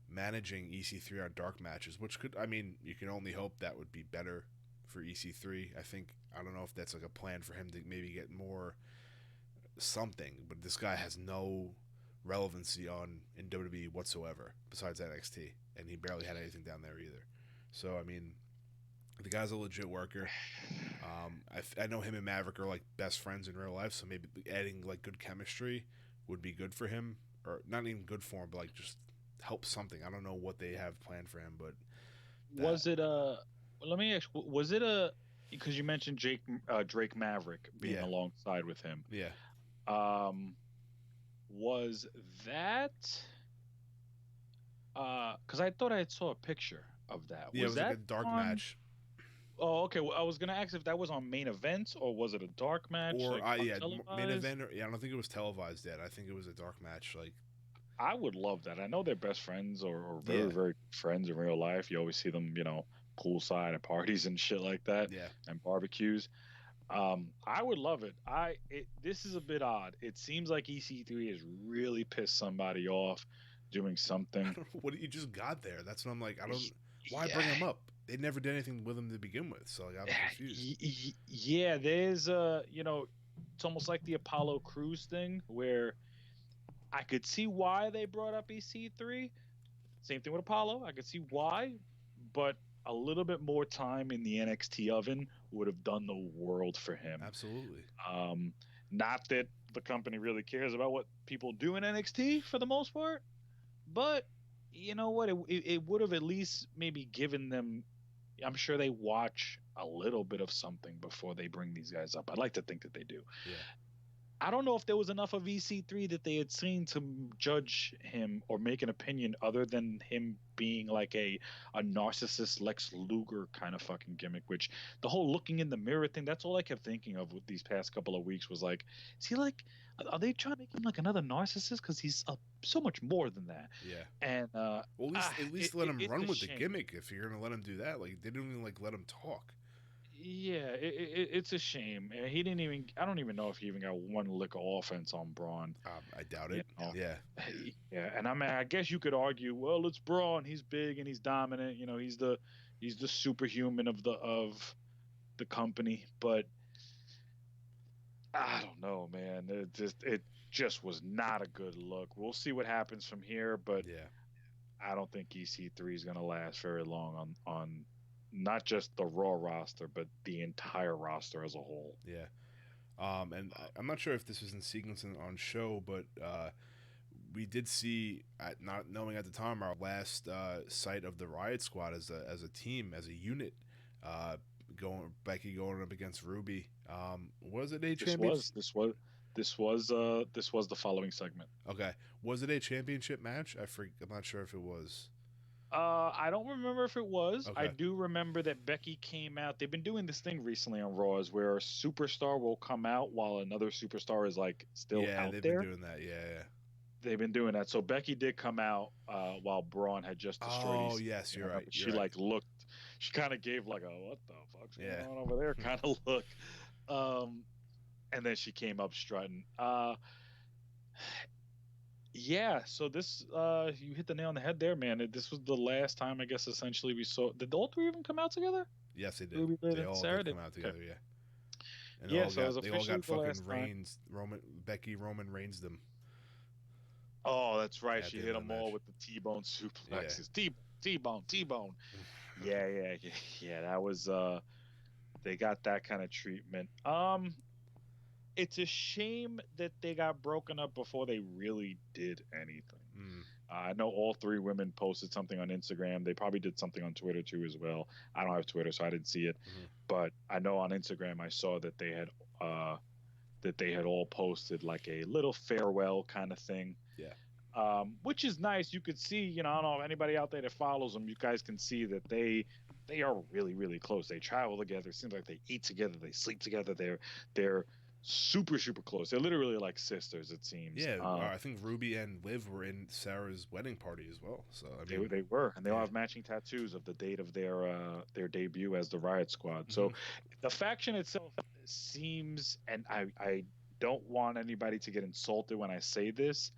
managing EC3 on dark matches, which could, I mean, you can only hope that would be better for EC3. I don't know if that's like a plan for him to maybe get more something, but this guy has no relevancy on in WWE whatsoever besides NXT, and he barely had anything down there either. So I mean, the guy's a legit worker. I know him and Maverick are like best friends in real life, so maybe adding like good chemistry would be good for him, or not even good for him, but like just help something. I don't know what they have planned for him, but that was it let me ask, was it because you mentioned Drake Maverick being yeah alongside with him. yeah Um, was that because I thought I saw a picture of that. yeah it Was was like a that dark on? match, Oh, okay. Well, I was gonna ask if that was on main events or was it a dark match, or like yeah main untelevised? event. Or, yeah, I don't think it was televised yet. I think it was a dark match. Like I would love that. I know they're best friends or yeah very, very good friends in real life. You always see them, poolside at parties and shit like that yeah. and barbecues. I would love it. This is a bit odd. It seems like EC3 has really pissed somebody off doing I something. don't know what you just got there. That's what I'm like. I don't. Why Yeah, bring him up? They never did anything with him to begin with, so like I'm confused. yeah. There's it's almost like the Apollo Crews thing where I could see why they brought up EC3. Same thing with Apollo. I could see why, but a little bit more time in the NXT oven would have done the world for him. Absolutely. Um, Not that the company really cares about what people do in NXT for the most part. But you know what? It would have at least maybe given them. I'm sure they watch a little bit of something before they bring these guys up. I'd like to think that they do. Yeah. I don't know if there was enough of EC3 that they had seen to judge him or make an opinion other than him being like a narcissist Lex Luger kind of fucking gimmick, which the whole looking in the mirror thing, that's all I kept thinking of with these past couple of weeks was like, is he like, are they trying to make him like another narcissist? Because he's so much more than that. Yeah. And Well, at least let him it's run a with the shame. gimmick if you're gonna let him do that. Like they didn't even like let him talk. Yeah, it's a shame. He didn't even. I don't even know if he even got one lick of offense on Braun. I doubt You it. know? Yeah. Yeah, and I mean, I guess you could argue, well, it's Braun. He's big and he's dominant. You know, he's the superhuman of the company. But I don't know, man. It just was not a good look. We'll see what happens from here, but Yeah. I don't think EC3 is going to last very long on not just the Raw roster, but the entire roster as a whole. Yeah. And I'm not sure if this was in sequence on show, but we did see, not knowing at the time, our last sight of the Riot Squad as a team, as a unit, uh, Becky going up against Ruby. Was it a This championship? was this was this was the following segment. Okay, was it a championship match? I'm not sure if it was. I don't remember if it was. I Okay. do remember that Becky came out. They've been doing this thing recently on Raws where a superstar will come out while another superstar is like still Yeah, out they've been there. doing that. Yeah, yeah. They've been doing that. So Becky did come out while Braun had just destroyed Oh, EC3. yes, And I you're right. remember You're she right. like looked. She kind of gave like a what the fuck's going Yeah. on over there kind of look. Um, and then she came up strutting. Yeah, so this you hit the nail on the head there, man. This was the last time I guess essentially we saw. Did all three of them come out together? Yes, they did. Ruby, Liv, They and all Sarah did did. come out Okay. together. Yeah, and Yeah, so it was they all officially got the fucking last time. Reigns. Roman Reigns them Oh, that's right. at She the end hit of the them all match. with the T-bone Yeah. suplexes. T-bone, T-bone. Yeah. That was they got that kind of treatment. It's a shame that they got broken up before they really did anything. Mm. I know all three women posted something on Instagram. They probably did something on Twitter too as well. I don't have Twitter, so I didn't see it. Hmm. But I know on Instagram I saw uh, that they had all posted like a little farewell kind of thing. Yeah. Which is nice. You could see, I don't know if anybody out there that follows them, you guys can see that they are really, really close. They travel together. It seems like they eat together, they sleep together. They're super, super close. They're literally like sisters, it seems. Yeah, I think Ruby and Liv were in Sarah's wedding party as well. So I They mean, they were, and they all yeah. have matching tattoos of the date of their debut as the Riot Squad. Hmm. So the faction itself seems, and I don't want anybody to get insulted when I say this,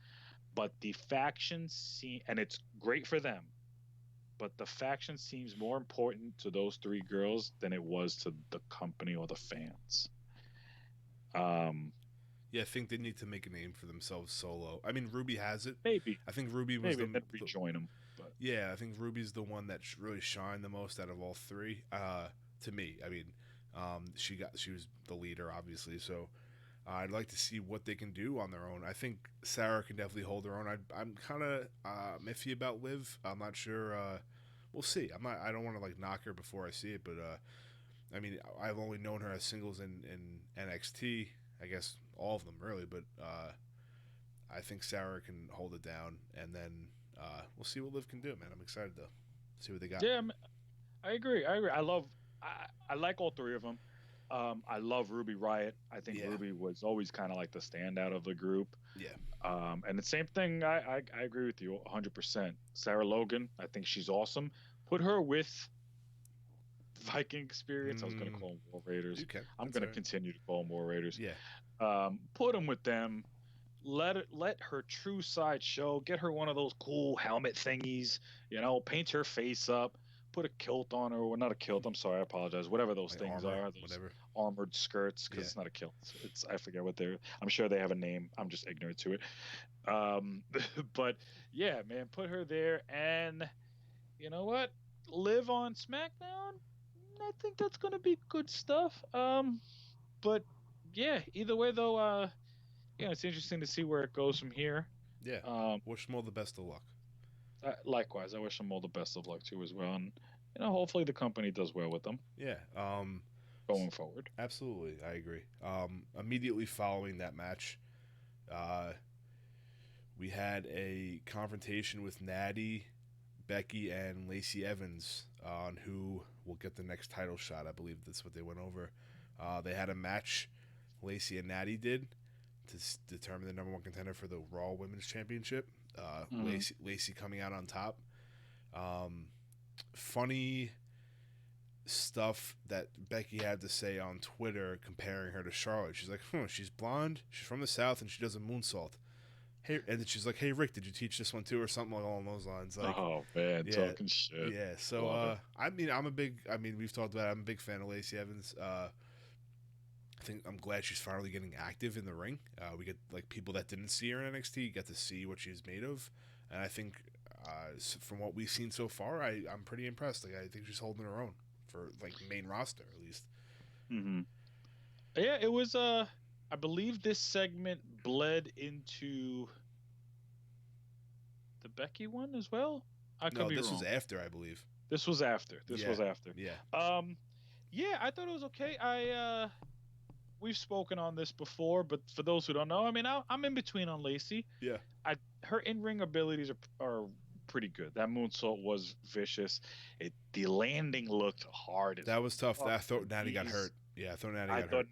but the faction seem, and it's great for them, but the faction seems more important to those three girls than it was to the company or the fans. Um, Yeah, I think they need to make a name for themselves solo. I mean, Ruby has it. maybe I think Ruby was maybe then the rejoin them, but yeah. I think Ruby's the one that really shined the most out of all three. To me, I mean, she was the leader, obviously. So I'd like to see what they can do on their own. I think Sarah can definitely hold her own. I'm kind of iffy about Liv. I'm not sure. We'll see. I'm not. I don't want to like knock her before I see it, but I mean, I've only known her as singles in NXT. I guess all of them really, but I think Sarah can hold it down, and then we'll see what Liv can do, man. I'm excited to see what they got. yeah, I agree. I like all three of them. I love Ruby Riot. I think Yeah, Ruby was always kind of like the standout of the group. yeah. And the same thing, I agree with you 100%. Sarah Logan, I think she's awesome. Put her with Viking Experience. I was going to Mm, call them War Raiders. you can. I'm That's going all to right. continue to call them War Raiders. Yeah, Put them with them. Let her true side show. Get her one of those cool helmet thingies. Paint her face up. Put a kilt on her, or not a kilt. I'm sorry, I apologize. Whatever those like things armor, are, those whatever. armored skirts, because Yeah, it's not a kilt. It's I forget what they're. I'm sure they have a name. I'm just ignorant to it. Um, but yeah, man, put her there, and you know what? Live on SmackDown. I think that's gonna be good stuff. But yeah, either way though, yeah, it's interesting to see where it goes from here. Yeah. Um, Wish them all the best of luck. Likewise, I wish them all the best of luck too as well, and hopefully the company does well with them Yeah. going forward. Absolutely, I agree. Immediately following that match, uh, we had a confrontation with Natty, Becky, and Lacey Evans on who will get the next title shot. I believe that's what they went over. They had a match, Lacey and Natty did, to determine the number one contender for the Raw Women's Championship. Hmm. Lacey coming out on top. Um, Funny stuff that Becky had to say on Twitter comparing her to Charlotte. She's like, she's blonde, she's from the South, and she does a moonsault. Hey, and then she's like, hey Rick, did you teach this one too, or something along those lines? Like, Oh man, yeah, talking shit. yeah. So, Love it. I mean, we've talked about it. I'm a big fan of Lacey Evans. I think I'm glad she's finally getting active in the ring. We get like people that didn't see her in NXT get to see what she's made of, and I think from what we've seen so far, I'm pretty impressed. Like I think she's holding her own for like main roster at least. Hmm. Yeah, it was. I believe this segment bled into the Becky one as well. I could No, be this was wrong. after I believe. This was after. This Yeah, was after. yeah, Um, yeah, I thought it was okay. We've spoken on this before, but for those who don't know, I mean, I'm in between on Lacey. yeah. Her in ring abilities are pretty good. That moonsault was vicious. The landing looked hard as That was tough. fuck. I The thought Natty got knees. hurt. Yeah, I thought Natty got hurt.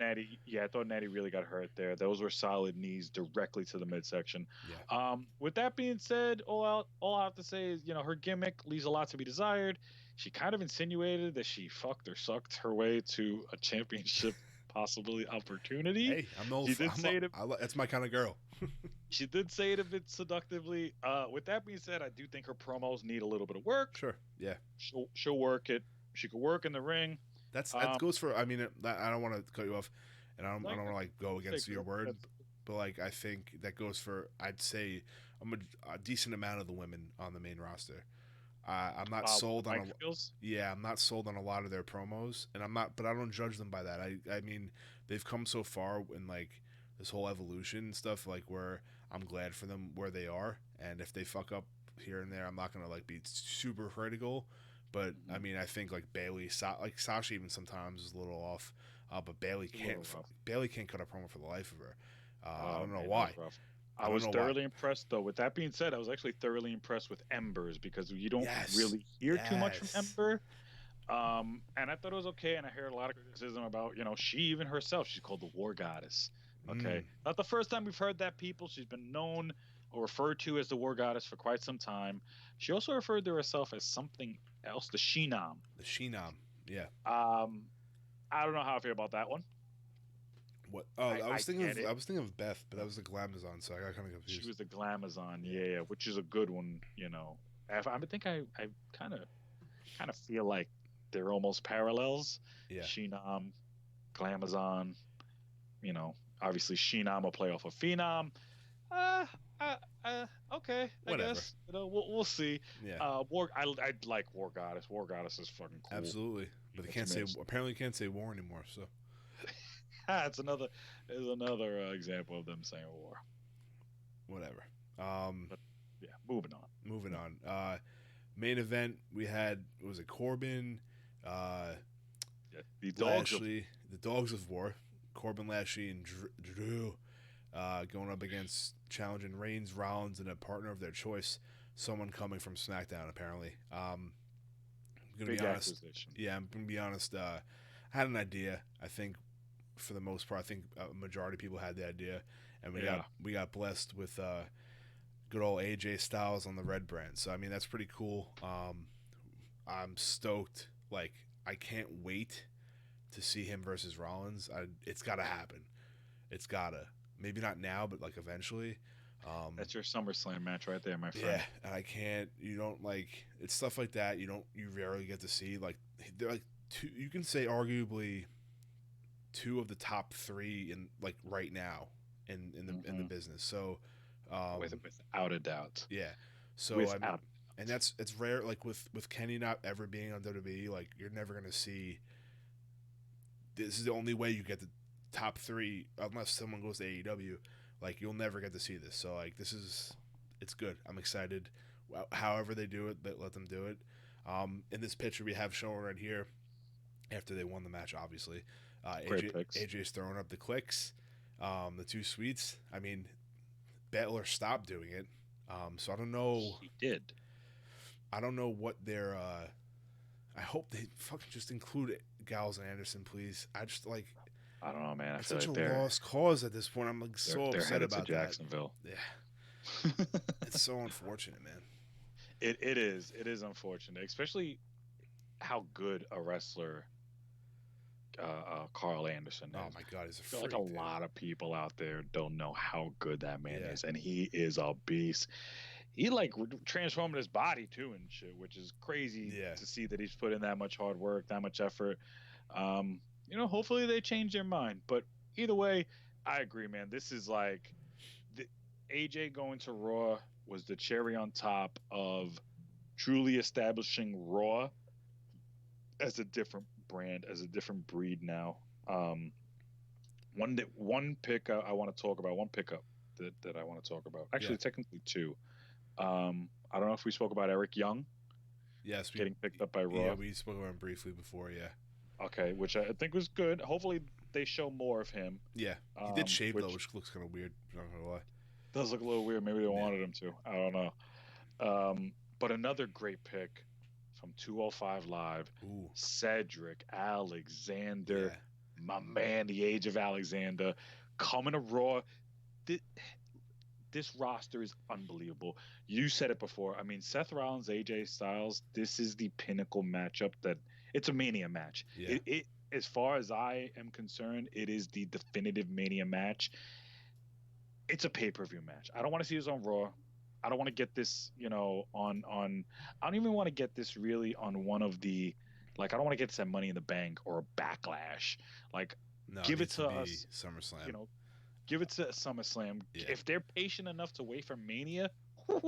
I thought Natty really got hurt there. Those were solid knees directly to the midsection. Yeah, With that being said, all I have to say is, her gimmick leaves a lot to be desired. She kind of insinuated that she fucked or sucked her way to a championship possibly opportunity. hey, I'm no, She did I'm say it. that's my kind of girl. She did say it a bit seductively. With that being said, I do think her promos need a little bit of work. Sure, yeah. She'll work it. She could work in the ring. That Um, goes for. I mean, I don't want to cut you off, and I don't want to like go say, against your girl, word, that's but like I think that goes for. I'd say a decent amount of the women on the main roster. I'm not with sold the on mic skills. yeah, I'm not sold on a lot of their promos, and I'm not, but I don't judge them by that. I mean, they've come so far in like this whole evolution and stuff, like where I'm glad for them where they are, and if they fuck up here and there, I'm not gonna like be super critical. But I Mhm. mean, I think like like Sasha even sometimes is a little off, but Bailey It's a little can't rough. Bailey can't cut a promo for the life of her. I Oh don't know man, that was why. rough. I I don't was know why. thoroughly impressed though. With that being said, I was actually thoroughly impressed with Embers because you don't Yes, really hear too much from yes. Ember. And I thought it was okay. And I heard a lot of criticism about, she even herself, she's called the War Goddess. Okay. Mm, Not the first time we've heard that, people. She's been known or referred to as the War Goddess for quite some time. She also referred to herself as something else, the Shinam. the Sheenam. Yeah. Um, I don't know how I feel about that one. What? Oh, I get it. I was thinking of Beth, but that was the Glamazon, so I got kind of She confused. was the Glamazon, Yeah. yeah, which is a good one. I think I kind of feel like they're almost parallels. Yeah. Sheenam, Glamazon, you know, obviously Sheenam will play off of Phenom. Uh, uh, okay, I Whatever. guess we'll see. Yeah. I like War Goddess. War Goddess is fucking cool. Absolutely. But they To can't me, say apparently can't say war anymore. So it's another is another example of them saying war. whatever. But yeah, moving on. Moving on. Main event we had was it Corbin, uh, Yeah, the dogs of Lashley, the Dogs of War, Corbin, Lashley, and Drew, going up against challenging Reigns, Rollins, and a partner of their choice, someone coming from SmackDown apparently. I'm gonna big be honest. acquisition. Yeah, I'm gonna be honest. I had an idea. I think for the most part, I think a majority of people had the idea, and Yeah. we got blessed with good old AJ Styles on the red brand. So I mean that's pretty cool. I'm stoked. Like I can't wait to see him versus Rollins. It's gotta happen. It's gotta. Maybe not now, but like eventually. Um, That's your SummerSlam match right there, my yeah, friend. and I can't. You don't like it's stuff like that. You don't. You rarely get to see like they're like two. You can say arguably two of the top three in like right now in the Hmm. business. So, um, Without a doubt. yeah. So I mean, Without. and that's it's rare. Like with Kenny not ever being on WWE, like you're never gonna see. This is the only way you get the top three, unless someone goes to AEW. Like you'll never get to see this. So like it's good. I'm excited. However they do it, let them do it. In this picture we have shown right here, after they won the match, obviously, Great picks. AJ's throwing up the clicks, the two sweets. I mean, Battler stopped doing it. So I don't know. He did. I don't know what their. I hope they fucking just include Gallows and Anderson, please. I just like. I don't know, man. I It's feel such like a lost cause at this point. I'm like so they're upset headed about to Jacksonville. that. Yeah, it's so unfortunate, man. It is. It is unfortunate, especially how good a wrestler Carl Anderson is. Oh my god, he's a I feel freak. like a dude. lot of people out there don't know how good that man Yeah. is, and he is a beast. He like transformed his body too and shit, which is crazy Yeah. to see that he's put in that much hard work, that much effort. Hopefully they change their mind. But either way, I agree, man. This is like AJ going to Raw was the cherry on top of truly establishing Raw as a different brand, as a different breed now. One pick I want to talk about, one pickup that I want to talk about. Actually, Yeah. technically two. I don't know if we spoke about Eric Young Yes, getting picked up by Raw. Yeah, we spoke about him briefly before. Yeah. Okay, which I think was good. Hopefully they show more of him. Yeah, he did shave though, which looks kind of weird. I'm not gonna lie. Does look a little weird. Maybe they wanted him to. I don't know. But another great pick from 205 Live, Ooh. Cedric Alexander, Yeah. my man, the Age of Alexander, coming to Raw. This roster is unbelievable. You said it before. I mean, Seth Rollins, AJ Styles, this is the pinnacle matchup that it's a Mania match. Yeah. It as far as I am concerned, it is the definitive Mania match. It's a pay-per-view match. I don't want to see this on Raw. I don't want to get this, on I don't even want to get this really on one of the I don't want to get this at Money in the Bank or a Backlash. No, give it to be us. SummerSlam. Give it to SummerSlam. Yeah. If they're patient enough to wait for Mania, Fuck,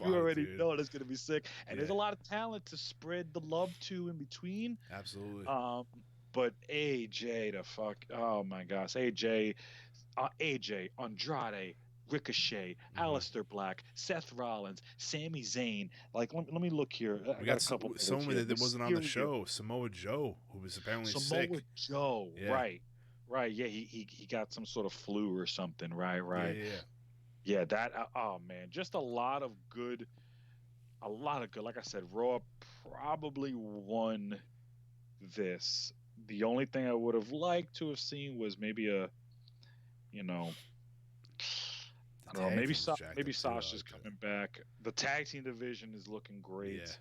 you already dude. know it's gonna be sick. And there's a Yeah. lot of talent to spread the love to in between. Absolutely. But AJ, oh my gosh, AJ, Andrade, Ricochet, Aleister Black, Seth Rollins, Sami Zayn. Let me look here. We got a couple. someone that wasn't on the show, Samoa Joe, who was apparently sick. Samoa Joe, Yeah. right. Yeah, he got some sort of flu or something. Right. Yeah. That. Oh man, just a lot of good. Like I said, Raw probably won this. The only thing I would have liked to have seen was maybe I don't know, maybe Sasha's coming back. The tag team division is looking great.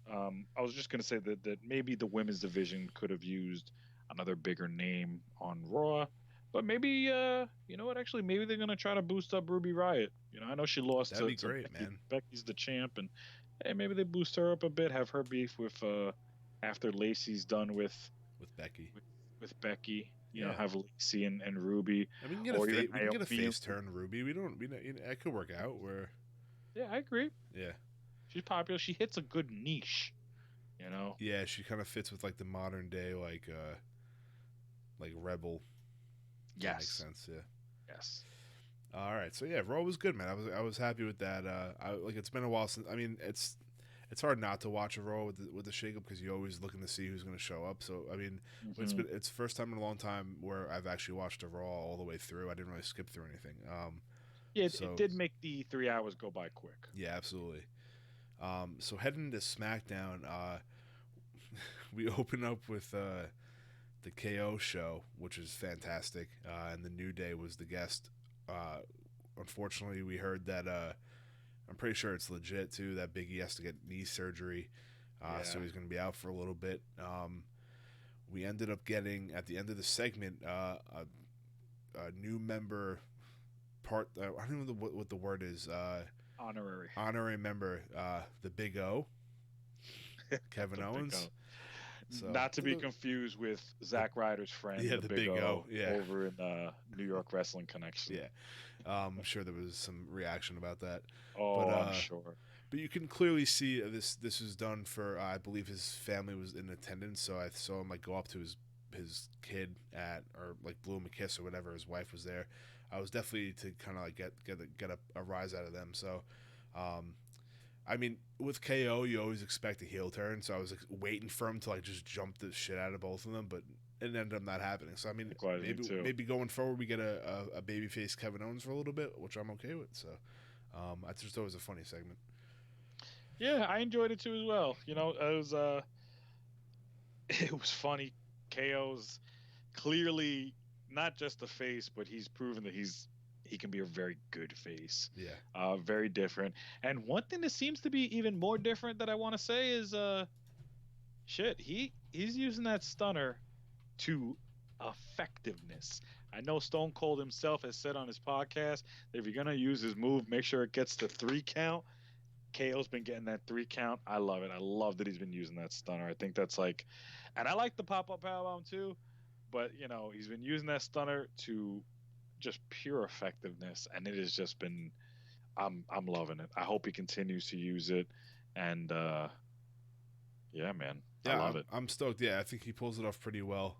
Yeah. I was just gonna say that maybe the women's division could have used another bigger name on Raw, but maybe you know what? Actually, maybe they're gonna try to boost up Ruby Riott. I know she lost. That'd be to great, Becky. man. Becky's the champ, and hey, maybe they boost her up a bit. Have her beef with after Lacey's done with Becky. With Becky. Yeah. Have Lacey and Ruby. I mean, we can get a face turn Ruby. That could work out. Yeah, I agree. Yeah. She's popular. She hits a good niche. Yeah, she kind of fits with the modern day rebel. Yes. That makes sense. Yeah. Yes. All right. So yeah, Raw was good, man. I was happy with that. It's been a while since. I mean, it's hard not to watch a Raw with the shake up because you're always looking to see who's going to show up. So I mean, it's the first time in a long time where I've actually watched a Raw all the way through. I didn't really skip through anything. It did make the 3 hours go by quick. Yeah, absolutely. So heading into SmackDown, we open up with the KO show, which is fantastic, and the New Day was the guest. Unfortunately, we heard that I'm pretty sure it's legit too that Big E has to get knee surgery, so he's going to be out for a little bit. We ended up getting at the end of the segment a new member. I don't know what the word is. Honorary member, the Big O, Kevin Owens. So, not to be confused with Zack Ryder's friend, the Big O, over in New York Wrestling Connection. Yeah, I'm sure there was some reaction about that. Oh, but, I'm sure. But you can clearly see this was done for. I believe his family was in attendance, so I saw him go up to his kid or blew him a kiss or whatever. His wife was there. I was definitely to kind of like get a rise out of them. So, um, I mean, with KO, you always expect a heel turn, so I was like, waiting for him to like just jump the shit out of both of them, but it ended up not happening. So I mean, Likewise, me maybe too. maybe going forward we get a babyface Kevin Owens for a little bit, which I'm okay with. So I just thought it was a funny segment. Yeah, I enjoyed it too as well. It was it was funny. KO's clearly not just a face, but he's proven that he can be a very good face. Yeah, Very different. And one thing that seems to be even more different that I want to say is shit, he's using that stunner to effectiveness. I know Stone Cold himself has said on his podcast that if you're gonna use his move, make sure it gets the 3 count. KO's been getting that 3 count. I love it. I love that he's been using that stunner. I think that's like, and I like the pop up powerbomb too, but he's been using that stunner to just pure effectiveness, and it has just been. I'm loving it. I hope he continues to use it, and yeah, man, I yeah, love I'm it. I'm stoked. Yeah, I think he pulls it off pretty well.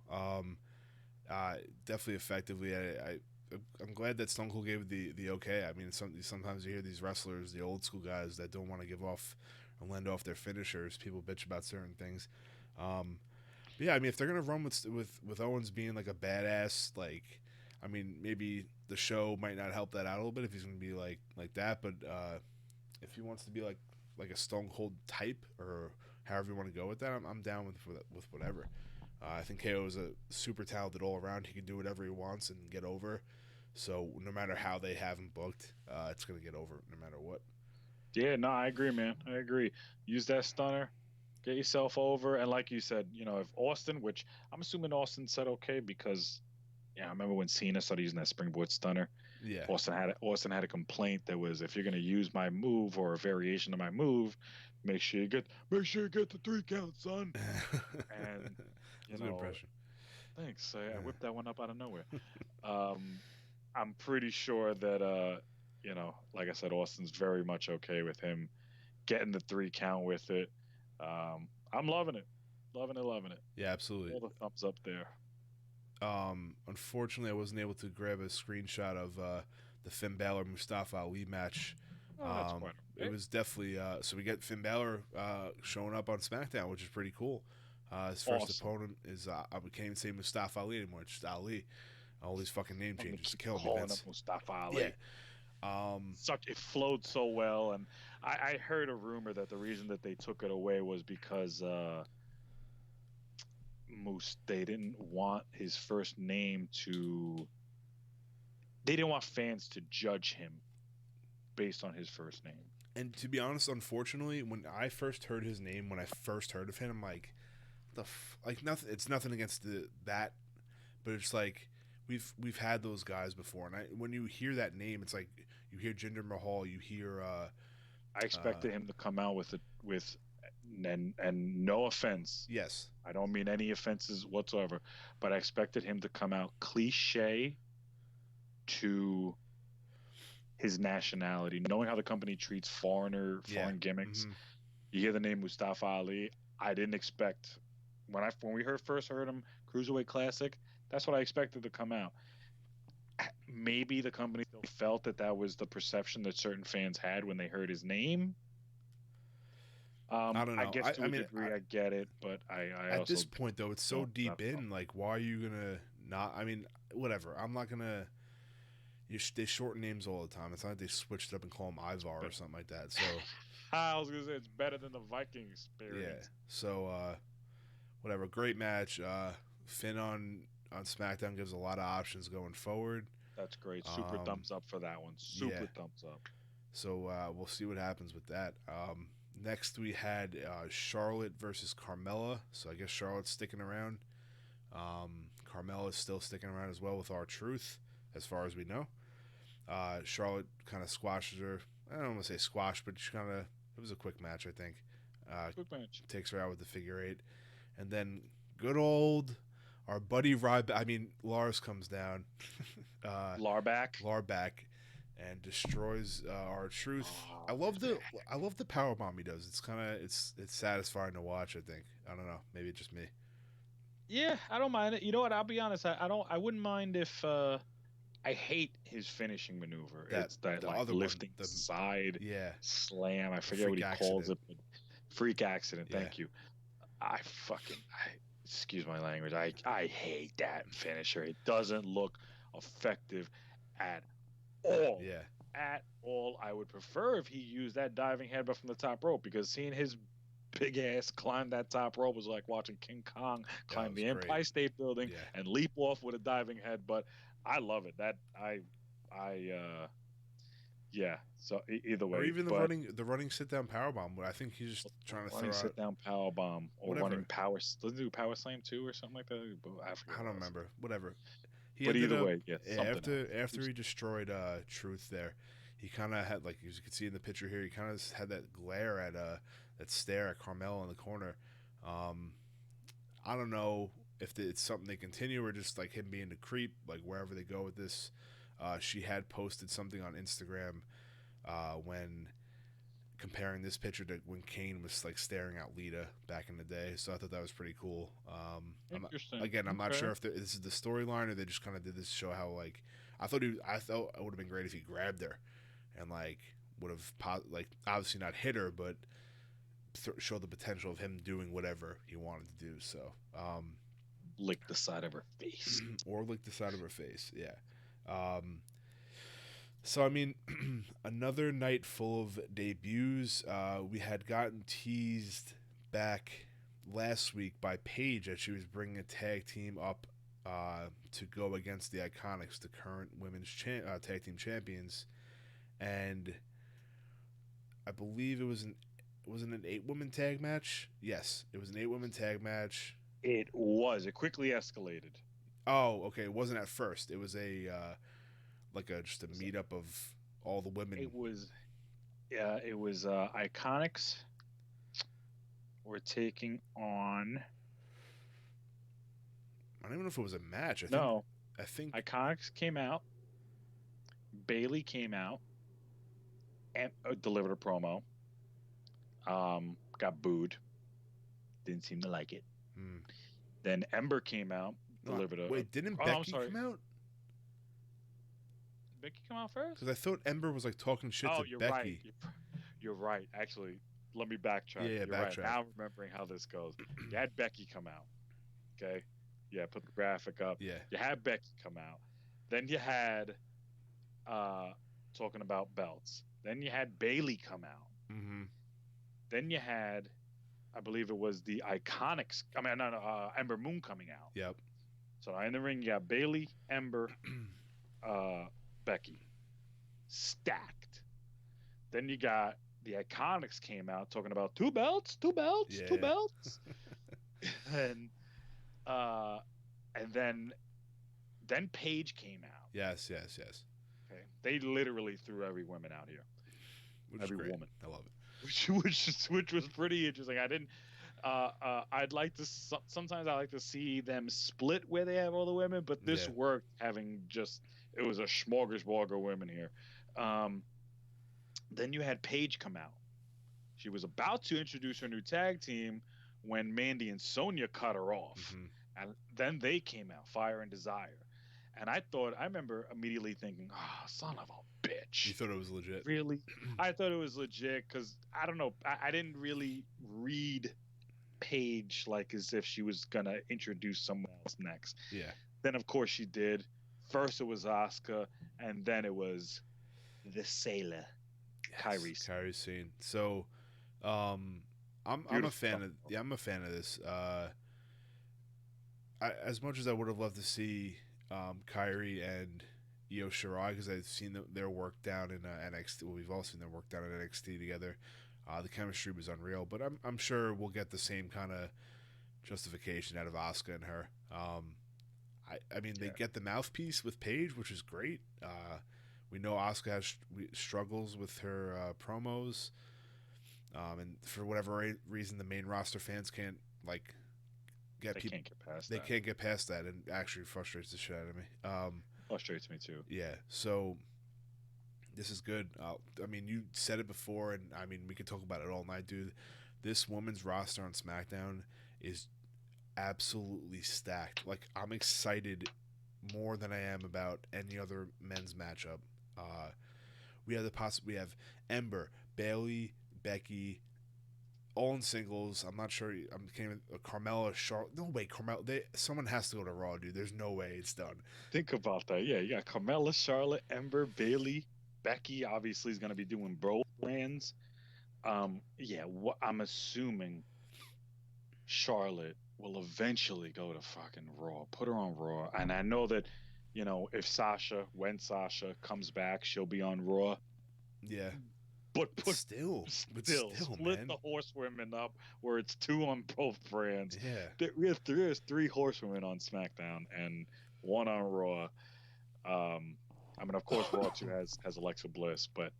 Definitely effectively. I'm glad that Stone Cold gave it the okay. I mean, sometimes you hear these wrestlers, the old school guys that don't want to give off and lend off their finishers. People bitch about certain things. Um, but yeah, I mean, if they're gonna run with Owens being like a badass, like, I mean, maybe the show might not help that out a little bit if he's gonna be like that. But if he wants to be like a Stone Cold type or however you want to go with that, I'm down with whatever. I think KO is a super talented all around. He can do whatever he wants and get over. So no matter how they have him booked, it's gonna get over no matter what. Yeah, no, I agree, man. I agree. Use that stunner, get yourself over, and like you said, if Austin, which I'm assuming Austin said okay because yeah, I remember when Cena started using that springboard stunner. Yeah. Austin had a complaint that was if you're gonna use my move or a variation of my move, make sure you get the 3 count, son. And you That's a good know, impression. thanks. I Yeah. whipped that one up out of nowhere. Um, I'm pretty sure that like I said, Austin's very much okay with him getting the 3 count with it. I'm loving it, loving it, loving it. Yeah, absolutely. All the thumbs up there. Unfortunately, I wasn't able to grab a screenshot of the Finn Balor Mustafa Ali match. Oh, that's quite It okay. was definitely so we get Finn Balor showing up on SmackDown, which is pretty cool. His first Awesome. opponent is I can't even say Mustafa Ali anymore. It's just Ali. All these fucking name I'm gonna changes keep killing me, calling him Vince. Mustafa Yeah. Ali. Um, Such it flowed so well, and I heard a rumor that the reason that they took it away was because Moose they didn't want his first name to they didn't want fans to judge him based on his first name. and to be honest, unfortunately, when I first heard his name, when I first heard of him, I'm like, like nothing. It's nothing against that, but it's like we've had those guys before, and when you hear that name, it's like you hear Jinder Mahal, you hear I uh, expected him to come out with and no offense, yes, I don't mean any offenses whatsoever, but I expected him to come out cliche to his nationality, knowing how the company treats yeah, foreign gimmicks. hmm You hear the name Mustafa Ali. I didn't expect when we first heard him Cruiserweight Classic. That's what I expected to come out. Maybe the company still felt that that was the perception that certain fans had when they heard his name. I don't I know. guess to I a mean, degree I get it, but I at this also point though, it's so don't have deep a problem. in. Like, why are you gonna not? I mean, whatever. I'm not gonna. They shorten names all the time. It's not like they switched it up and call him Ivar or But something like that. So I was gonna say it's better than the Viking yeah. experience. So whatever. Great match. Finn on SmackDown gives a lot of options going forward. That's great. Super Um, thumbs up for that one. yeah. Super thumbs up. So we'll see what happens with that. Next we had Charlotte versus Carmella. So I guess Charlotte's sticking around. Carmella is still sticking around as well with our truth, as far as we know. Charlotte kind of squashes her. I don't want to say squash, but she kind of. It was a quick match, I think. Uh, Quick match. Takes her out with the figure eight, and then good old our buddy Ryback. I mean, Lars comes down. uh, Larback. Larback and destroys our truth. Oh, I love the power bomb he does. It's kind of it's satisfying to watch. I think I don't know. Maybe it's just me. yeah, I don't mind it. You know what? I'll be honest. I don't. I wouldn't mind if I hate his finishing maneuver. That It's that the like other one, lifting the side yeah, slam. I the forget what freak he calls accident. it, but freak accident. Yeah, Thank you. I excuse my language. I hate that finisher. It doesn't look effective at all. yeah, At all. I would prefer if he used that diving headbutt from the top rope, because seeing his big ass climb that top rope was like watching King Kong that climb was the great. Empire State Building Yeah, and leap off with a diving headbutt. I love it. I yeah. So either or way, even but the running sit down power bomb. Where I think he's just trying to running throw out sit down power bomb or running whatever. power. Doesn't do power slam too or something like that. I forget I what don't else. remember. Whatever. He But ended either up way, yeah, something else. after he destroyed Truth there. He kind of had, like, as you can see in the picture here, he kind of had that glare at that stare at Carmel in the corner. Um, I don't know if it's something they continue or just like him being a creep, like wherever they go with this. She had posted something on Instagram when comparing this picture to when Kane was like staring at Lita back in the day. So I thought that was pretty cool. Interesting. I'm not Okay. sure if this is the storyline or they just kind of did this to show how, like, I thought it would have been great if he grabbed her and like would have like obviously not hit her, but show the potential of him doing whatever he wanted to do. So Lick the side of her face. or like the side of her face, yeah. So I mean, another night full of debuts. We had gotten teased back last week by Paige that she was bringing a tag team up to go against the Iconics, the current women's tag team champions, and I believe wasn't an 8 woman tag match. Yes, it was an 8 woman tag match. It was. It quickly escalated. Oh, okay. It wasn't at first. It was a like a just a meetup of all the women. It was. Yeah, it was. Iconics were taking on. I don't even know if it was a match. No, I think Iconics came out. Bailey came out and delivered a promo. Got booed. Didn't seem to like it. hmm. Then Ember came out, No, delivered a. wait, didn't Oh, I'm Becky sorry. come out? Becky come out first? Because I thought Ember was like talking shit Oh, to you're right. Becky. You're right. Actually, let me backtrack. Yeah, You're right. backtrack. Now I'm remembering how this goes. You had Becky come out. Okay. Yeah, put the graphic up. Yeah. You had Becky come out. Then you had talking about belts. Then you had Bailey come out. Mm-hmm. Then you had, I believe it was the Iconics. I mean, no, Ember Moon coming out. Yep. So in the ring, you got Bailey, Ember, Becky, stacked. Then you got the Iconics came out talking about two belts, two belts, Yeah. two belts, and uh, and then Paige came out. Yes, yes, yes. Okay, they literally threw every woman out here, Which every is great. woman, I love it. which was pretty interesting. I didn't. I'd like to. Sometimes I like to see them split where they have all the women, but this Yeah. worked. Having just it was a smorgasbord of women here. Then you had Paige come out. She was about to introduce her new tag team when Mandy and Sonya cut her off. Mm-hmm. And then they came out, Fire and Desire. And I remember immediately thinking, oh, son of a bitch. You thought it was legit? Really? I thought it was legit because I don't know. I didn't really read Paige like as if she was going to introduce someone else next. Yeah. Then, of course, she did. First, it was Asuka, and then it was the Sailor. Kairi Sane. So, I'm a fan of I'm a fan of this. As much as I would have loved to see Kairi and Io Shirai, because I've seen their work down in NXT. Well, we've all seen their work down in NXT together. The chemistry was unreal, but I'm sure we'll get the same kind of justification out of Asuka and her. I mean, they get the mouthpiece with Paige, which is great. We know Asuka has struggles with her promos, and for whatever reason, the main roster fans can't like Can't get past they that. can't get past that, and actually frustrates the shit out of me. Frustrates me too. Yeah, so this is good. I mean, you said it before, and I mean, we could talk about it all night, dude. This women's roster on SmackDown is absolutely stacked. Like, I'm excited more than I am about any other men's matchup. Uh, we have Ember, Bailey, Becky, all in singles. I'm not sure. I'm can't even, Carmella, Charlotte. No way, Carmella. Someone has to go to Raw, dude. There's no way it's done. Think about that. Yeah, you got Carmella, Charlotte, Ember, Bailey, Becky. Obviously, is going to be doing both brands. Yeah, I'm assuming Charlotte will eventually go to fucking Raw. Put her on Raw, and I know that, if when Sasha comes back, she'll be on Raw. Yeah, But but still still, split man. the horsewomen up where it's two on both brands. Yeah, There's three horsewomen on SmackDown and one on Raw. I mean, of course, Raw too has Alexa Bliss, but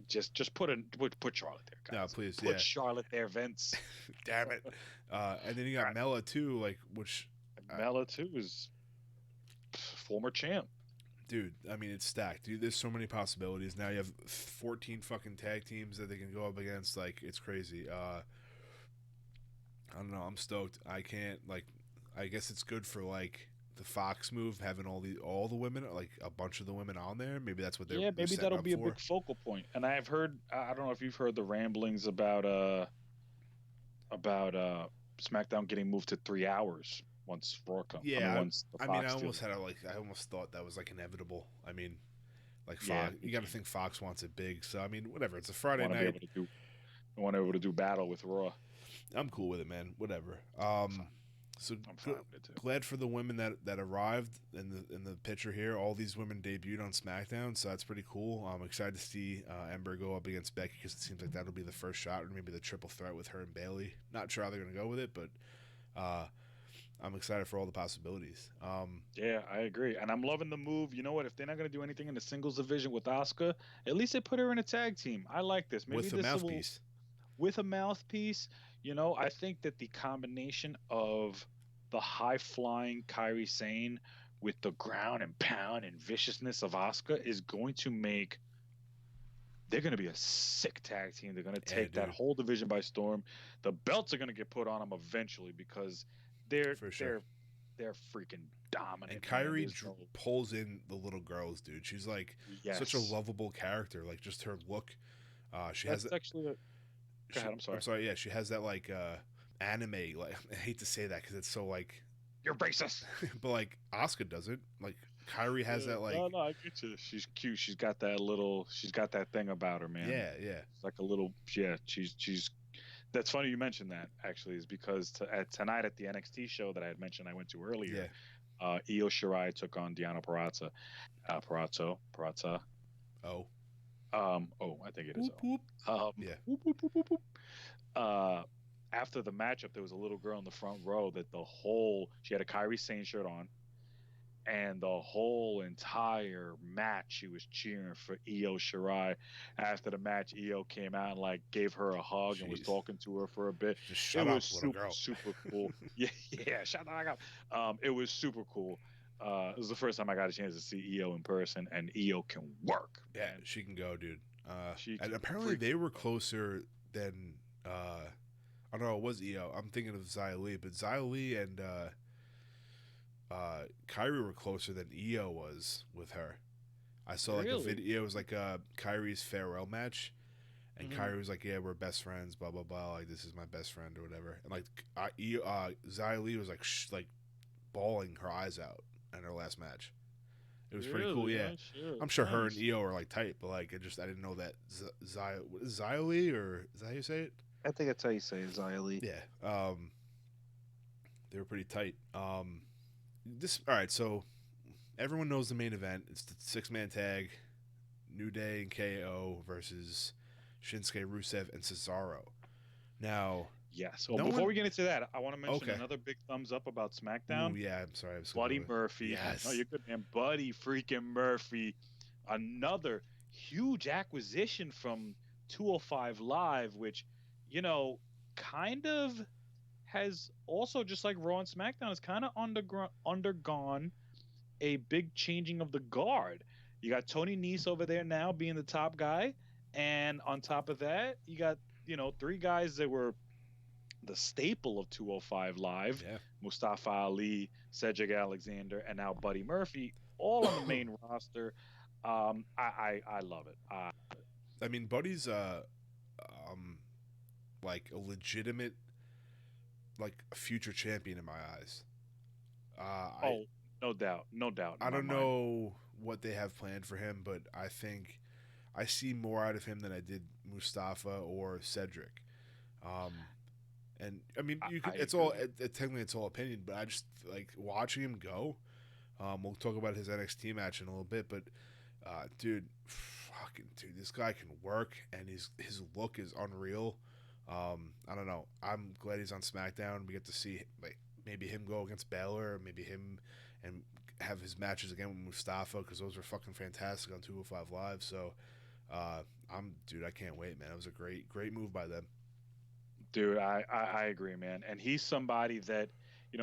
just put Charlotte there, no, guys. please, Put yeah. Charlotte there, Vince. Damn it. And then you got All right. Mela too, like which, Mela too is former champ. dude. I mean, it's stacked, dude. There's so many possibilities. Now you have 14 fucking tag teams that they can go up against. Like it's crazy. I don't know. I'm stoked. I can't like. I guess it's good for like the Fox move, having all the women, like a bunch of the women on there. Maybe that's what Yeah, they're maybe setting that'll up be a for. big focal point. And I've heard, I don't know if you've heard the ramblings about SmackDown getting moved to 3 hours once Raw comes. I mean, Yeah, once the I mean, Fox deal. I almost thought that was like inevitable. I mean, like Yeah, Fox, you got to think Fox wants it big. So I mean, whatever. It's a Friday want to be night. able to do, want to be able to do battle with Raw. I'm cool with it, man. Whatever. Fine. So I'm fine with it too. glad for the women that arrived in the picture here. All these women debuted on SmackDown, so that's pretty cool. I'm excited to see Ember go up against Becky because it seems like that'll be the first shot, or maybe the triple threat with her and Bailey. Not sure how they're gonna go with it, but I'm excited for all the possibilities. Yeah, I agree, and I'm loving the move. You know what? If they're not going to do anything in the singles division with Asuka, at least they put her in a tag team. I like this. Maybe with a this will, mouthpiece. with a mouthpiece. I think that the combination of the high flying Kairi Sane with the ground and pound and viciousness of Asuka is going to make. They're going to be a sick tag team. They're going to Yeah, take that dude, whole division by storm. The belts are going to get put on them eventually because they're for sure. they're they're freaking dominant. And Man. Kyrie pulls in the little girls, dude. She's like such a Yes, lovable character. Like just her look. She has that's actually a. Go ahead. I'm sorry. I'm sorry. Yeah, she has that like anime. Like I hate to say that because it's so like, You're racist. but like Asuka doesn't. Like Kyrie has that like. No, I get you. She's cute. She's got that little. She's got that thing about her, man. Yeah, yeah, It's like a little. Yeah, she's. That's funny you mentioned that. Actually, is because tonight at the NXT show that I had mentioned I went to earlier, Io Shirai took on Deanna Purrazzo. Purrazzo. Oh. I think it is. Whoop, whoop. Yeah. Whoop, whoop, whoop, whoop, whoop. Uh, After the matchup, there was a little girl in the front row that she had a Kairi Sane shirt on, and the whole entire match she was cheering for Io Shirai. After the match, Io came out and like gave her a hug and was talking to her for a bit. Just shut up, little girl. Super cool. Yeah, shut up. It was super cool. It was the first time I got a chance to see Io in person, and Io can work. Yeah, Man. she can go, dude. And can apparently they were closer than. I don't know. It was Io. I'm thinking of Xia Li, but Xia Li and Kyrie were closer than Io was with her. I saw like a video. It was like Kyrie's farewell match, and Kyrie was like, "Yeah, we're best friends." Blah blah blah. Like this is my best friend or whatever. And like Xia Li was like like bawling her eyes out in her last match. It was pretty cool. Yeah, I'm sure her and Io are like tight, but like I didn't know that Xia Li, or is that how you say it? I think that's how you say it, Xia Li. Yeah. They were pretty tight. All right. So everyone knows the main event. It's the 6-man tag, New Day and KO versus Shinsuke, Rusev, and Cesaro. Now, yes. Well, before we get into that, I want to mention another big thumbs up about SmackDown. Ooh, yeah, I'm sorry. Buddy Murphy. Yes. No, you're good, man. Buddy freaking Murphy. Another huge acquisition from 205 Live, which, kind of has also, just like Raw and SmackDown, has kind of undergone a big changing of the guard. You got Tony Nese over there now being the top guy. And on top of that, you got, 3 guys that were the staple of 205 Live, Yeah. Mustafa Ali, Cedric Alexander, and now Buddy Murphy, all on the main roster. I love it. I mean, Buddy's um like a legitimate like future champion in my eyes. I Oh, no doubt, no doubt in I my don't mind. know what they have planned for him, but I think I see more out of him than I did Mustafa or Cedric. Um, and I mean, you I could. It's all agree. technically it's all opinion, but I just like watching him go. We'll talk about his NXT match in a little bit, but dude, fucking dude, this guy can work, and his look is unreal. I don't know. I'm glad he's on SmackDown. We get to see like maybe him go against Baylor, maybe him and have his matches again with Mustafa because those were fucking fantastic on 205 Live. So, dude, I can't wait, man. It was a great move by them. Dude, I agree, man. And he's somebody that,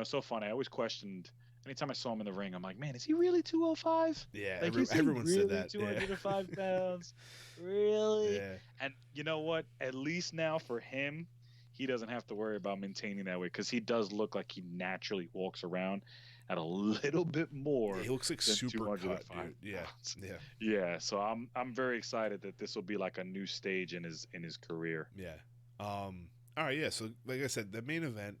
so funny. I always questioned anytime I saw him in the ring, I'm like, man, is he really 205? Yeah, Like, is he everyone said really that. Yeah, 205 pounds? Really? yeah. And you know what? At least now for him, he doesn't have to worry about maintaining that weight because he does look like he naturally walks around at a little bit Yeah, more he looks like than super cut, 205 dude. Yeah, pounds. yeah, Yeah, so I'm very excited that this will be like a new stage in his career. yeah. All right, yeah. So, like I said, the main event,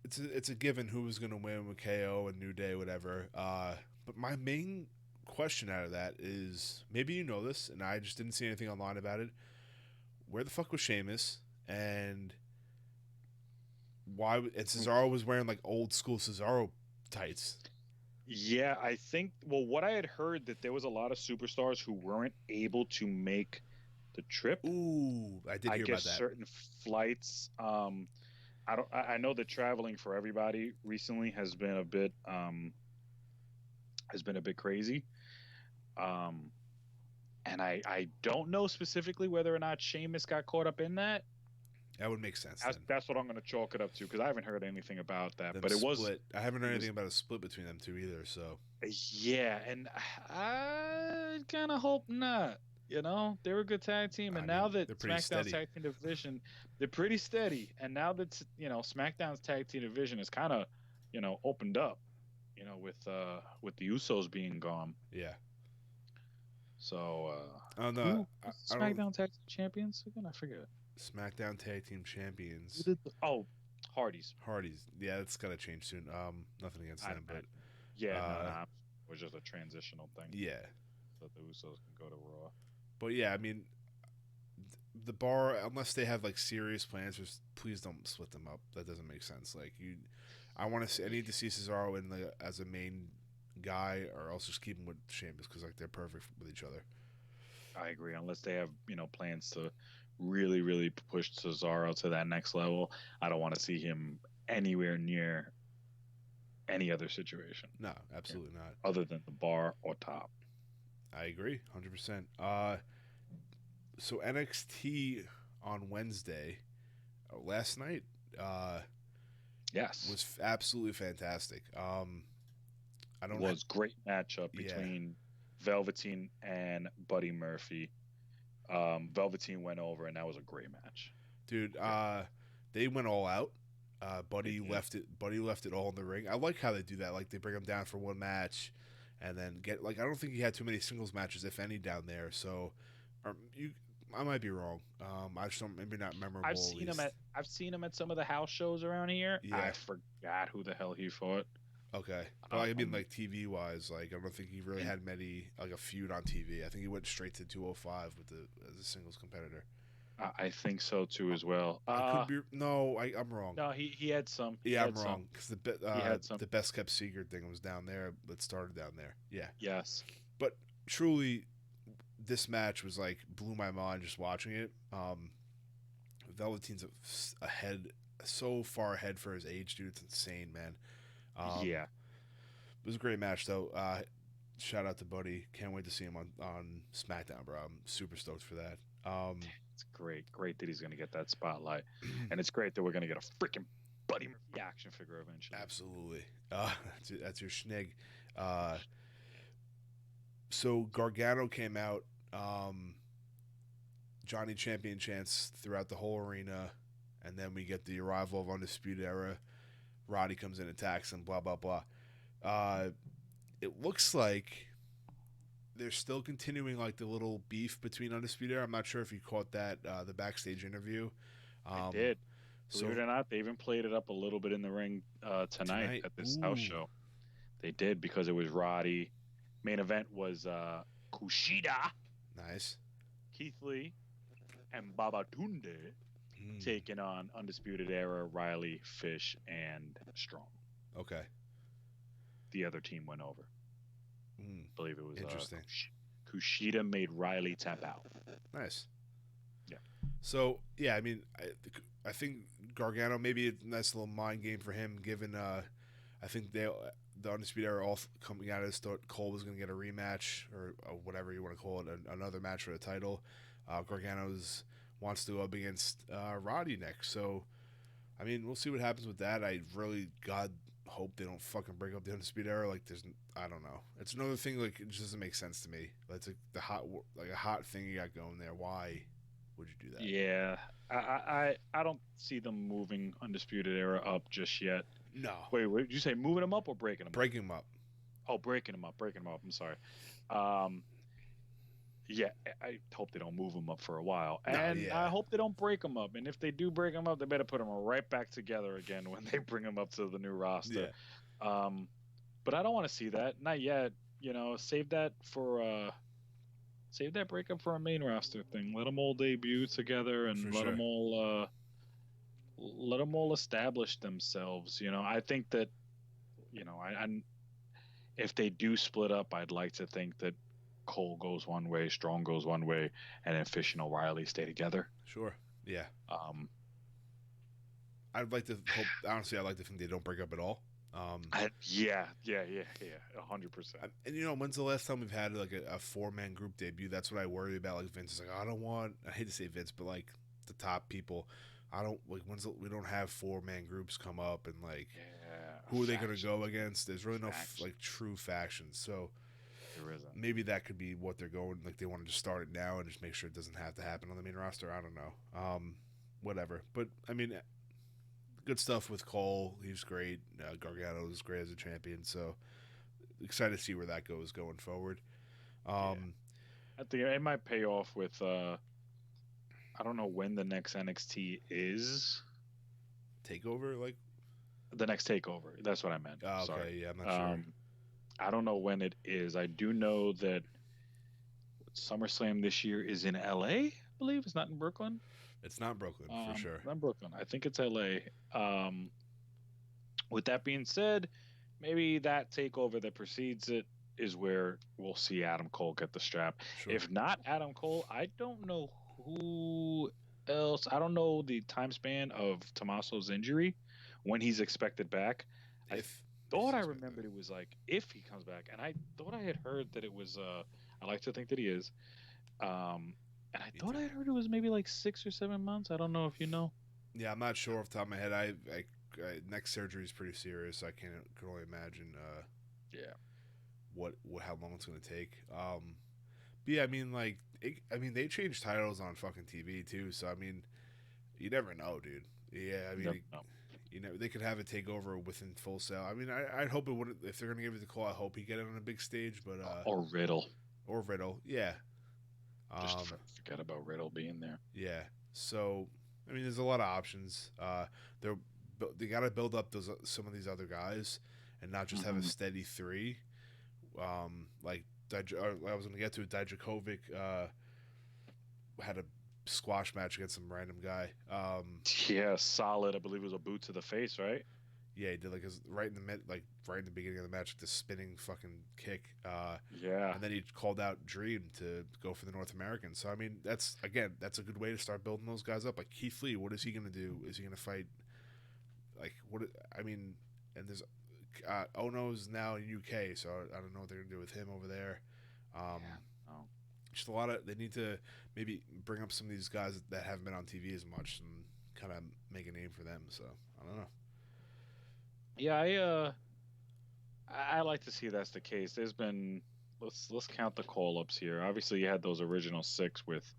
it's a given who was gonna win with KO and New Day, whatever. But my main question out of that is maybe you know this, and I just didn't see anything online about it. Where the fuck was Sheamus? And why? And Cesaro was wearing like old school Cesaro tights. Yeah, I think, well, what I had heard that there was a lot of superstars who weren't able to make the trip. Ooh, I did I hear guess about that. certain flights, I know that traveling for everybody recently has been a bit crazy. Um, and I don't know specifically whether or not Sheamus got caught up in that. That would make sense then. That's what I'm going to chalk it up to because I haven't heard anything about that. Them But split. I haven't heard it was anything about a split between them two either. So yeah, and I kind of hope not. They were a good tag team, I and now mean, that they're pretty SmackDown's steady. tag team division, they're pretty steady. And now that SmackDown's tag team division is kind of, opened up, with the Usos being gone. Yeah. So I don't know. who was the I don't. SmackDown tag team champions again? I forget. SmackDown Tag Team Who Champions. did Hardys. Hardys. Yeah, that's gotta change soon. Nothing against I them, but imagine. Yeah, no, uh, no, it was just a transitional thing yeah. so the Usos can go to Raw. But yeah, I mean, the bar unless they have like serious plans, just please don't split them up. That doesn't make sense. Like I want to see. I need to see Cesaro in like as a main guy, or else just keep him with Sheamus because like they're perfect with each other. I agree. Unless they have, plans to really, really push Cesaro to that next level, I don't want to see him anywhere near any other situation No, absolutely not. other than the bar or top. I agree, 100%. So NXT on Wednesday, last night, uh, Yes, was absolutely fantastic. I don't, was great matchup yeah, between Velveteen and Buddy Murphy. Velveteen went over, and that was a great match. dude. They went all out. They Buddy did. left it. Buddy left it all in the ring. I like how they do that. Like they bring him down for one match, and then get like I don't think he had too many singles matches, if any, down there. So, you, I might be wrong. I just don't maybe not memorable. I've At seen him least. at some of the house shows around here. I Yeah. forgot who the hell he fought. Okay, but I mean, Um, like TV wise, like I don't think he really and had many like a feud on TV. I think he went straight to 205 with the as a singles competitor. I think so too as well. I could be no, I'm wrong. No, he had some. He Yeah, I'm had some. wrong because He had some. the best kept secret thing was down there. It started down there. Yeah, Yes. but truly, this match was like blew my mind just watching it. Velveteen's ahead, so far ahead for his age, dude. It's insane, man. Um, Yeah. it was a great match though. Shout out to Buddy. Can't wait to see him on SmackDown, bro. I'm super stoked for that. It's great. Great that he's going to get that spotlight. And it's great that we're going to get a freaking Buddy Murphy action figure eventually. Absolutely. That's your schnig. Uh, so Gargano came out. Johnny Champion chants throughout the whole arena, and then we get the arrival of Undisputed Era. Roddy comes in, attacks him, blah blah blah. Uh, it looks like they're still continuing like the little beef between Undisputed Era. I'm not sure if you caught that the backstage interview. I Um, did. Believe so it or not, they even played it up a little bit in the ring tonight tonight, at this house ooh, show. They did because it was Roddy. Main event was Kushida, nice. Keith Lee, and Babatunde Mm, taking on Undisputed Era, Riley, Fish, and Strong. okay, The other team went over. mm, I believe it was interesting. Kushida made Riley tap out. Nice. Yeah. So yeah, I mean, I think Gargano maybe a nice little mind game for him, given I think the Undisputed Era all coming out of this thought Cole was going to get a rematch or whatever you want to call it, another match for the title. Gargano's wants to go up against Roddy next, so I mean we'll see what happens with that. I really God hope they don't fucking break up the Undisputed Era. Like there's I don't know. It's another thing like it just doesn't make sense to me. It's like a hot thing you got going there. Why would you do that? Yeah, I don't see them moving Undisputed Era up just yet. No, Wait, did you say moving them up or breaking them up? breaking them up. Oh, breaking them up. I'm sorry. Um, yeah, I hope they don't move them up for a while, No, and yeah, I hope they don't break them up. And if they do break them up, they better put them right back together again when they bring them up to the new roster. yeah, Um, but I don't want to see that. Not yet. You know, save that breakup for a main roster thing. Let them all debut together and for sure. let them all establish themselves. You know, I think that I if they do split up, I'd like to think that Cole goes one way, Strong goes one way, and then Fish and O'Reilly stay together. Sure. Yeah. Um, I'd like to hope. Honestly, I'd like to think they don't break up at all. yeah, 100%. And you know, when's the last time we've had like a 4-man group debut? That's what I worry about. Like Vince is like, I don't want. I hate to say Vince, but like the top people, I don't like. We don't have 4-man groups come up and like Yeah, who are they going to faction, go against? There's really no faction. like true factions. So There isn't. maybe that could be what they're going. Like they want to just start it now and just make sure it doesn't have to happen on the main roster. I don't know. Whatever. But I mean, good stuff with Cole. He's great. Gargano is great as a champion. So excited to see where that goes going forward. Yeah, Um, I think it might pay off with. I don't know when the next NXT is. Takeover, like, The next takeover. That's what I meant. Sorry. okay, yeah, I'm not sure. Um, I don't know when it is. I do know that SummerSlam this year is in LA, I believe. It's not in Brooklyn. It's not Brooklyn for sure. Not Brooklyn. I think it's LA. Um, with that being said, maybe that takeover that precedes it is where we'll see Adam Cole get the strap. Sure. If not Adam Cole, I don't know who else. I don't know the time span of Tommaso's injury, when he's expected back. I If thought I remembered it was like if he comes back, and I thought I had heard that it was. I like to think that he is. And I thought I had heard it was maybe like 6 or 7 months. I don't know if you know. yeah, I'm not sure off the top of my head. Neck surgery is pretty serious. I can only imagine Yeah. what how long it's gonna take. But yeah, I mean I mean they changed titles on fucking TV too. So I mean, you never know, dude. Yeah, I mean. Yep. No. You know, they could have it take over within Full Sail. I mean, I'd hope it wouldn't. If they're gonna give it the call, I hope he get it on a big stage. But Or Riddle. or Riddle, yeah, Just forget about Riddle being there. yeah. So I mean, there's a lot of options. They got to build up those some of these other guys, and not just have a steady three. Like I was gonna get to it. Dijakovic had a squash match against some random guy. Yeah, solid. I believe it was a boot to the face, right? Yeah, he did like his right in the beginning of the match, like the spinning fucking kick. Yeah. And then he called out Dream to go for the North American. So I mean, that's a good way to start building those guys up. Like Keith Lee, what is he gonna do? Is he gonna fight? Like what? I mean, and there's Ono's now in UK, so I don't know what they're gonna do with him over there. Yeah. Oh. Just a lot of they need to maybe bring up some of these guys that haven't been on TV as much and kind of make a name for them. So I don't know. Yeah, I like to see that's the case. There's been let's count the call ups here. Obviously, you had those original 6 with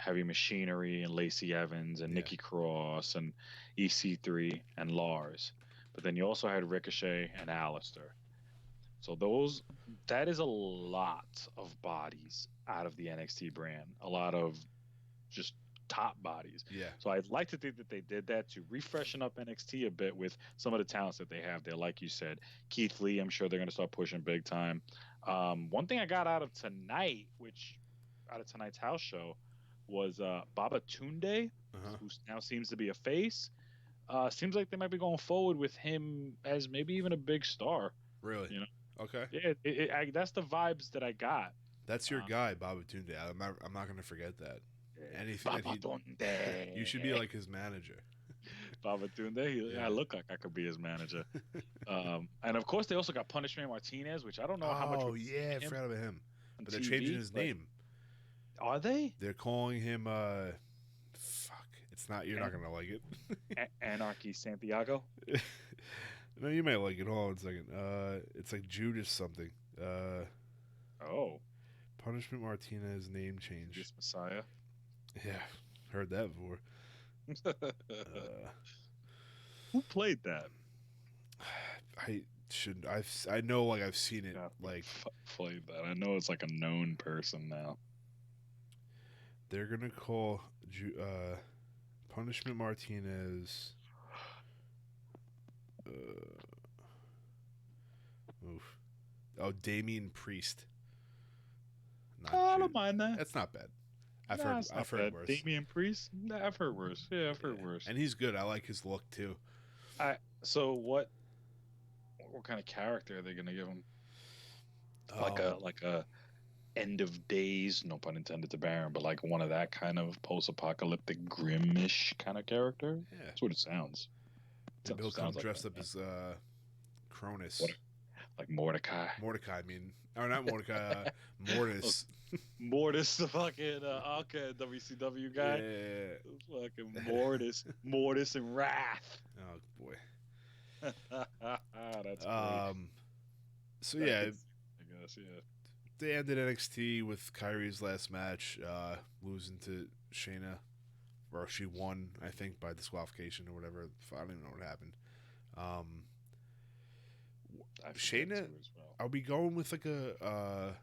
Heavy Machinery and Lacey Evans and Yeah. Nikki Cross and EC3 and Lars. But then you also had Ricochet and Alistair. So that is a lot of bodies out of the NXT brand. A lot of just top bodies. Yeah. So I'd like to think that they did that to refreshen up NXT a bit with some of the talents that they have there. Like you said, Keith Lee, I'm sure they're going to start pushing big time. One thing I got out of tonight's house show was Baba Tunde, who now seems to be a face. Seems like they might be going forward with him as maybe even a big star. Really? You know? Okay. Yeah, that's the vibes that I got. That's your guy, Babatunde. I'm not going to forget that. Anything Babatunde. You should be like his manager. Babatunde. I look like I could be his manager. And of course, they also got Punishment Martinez, which I don't know how much. Oh yeah, I forgot about him. But they're TV, changing his name. Are they? They're calling him. Fuck. It's not. You're not gonna like it. Anarchy Santiago. No, you might like it. Hold on a second. It's like Judas something. Oh. Punishment Martinez name change. Judas Messiah. Yeah, heard that before. Who played that? I should. I know. Like I've seen it. Yeah, like played that. I know it's like a known person now. They're gonna call Punishment Martinez. Oof. Oh, Damian Priest. I don't mind that. That's not bad. I've heard worse. Damian Priest? I've heard worse. Yeah, I've heard worse. And he's good. I like his look too. So what kind of character are they gonna give him? Like a end of days, no pun intended to Baron, but like one of that kind of post-apocalyptic grimish kind of character. Yeah, that's what it sounds. Maybe he'll come dressed up as Cronus. Like Mordecai. Mordecai, I mean, or not Mordecai. Mortis. Mortis, the fucking WCW guy. Yeah. Fucking Mortis and Wrath. Oh boy. That's great. So yeah, I guess yeah. They ended NXT with Kyrie's last match, losing to Shayna, or she won, I think, by disqualification or whatever. I don't even know what happened. Shayna, are we going with like a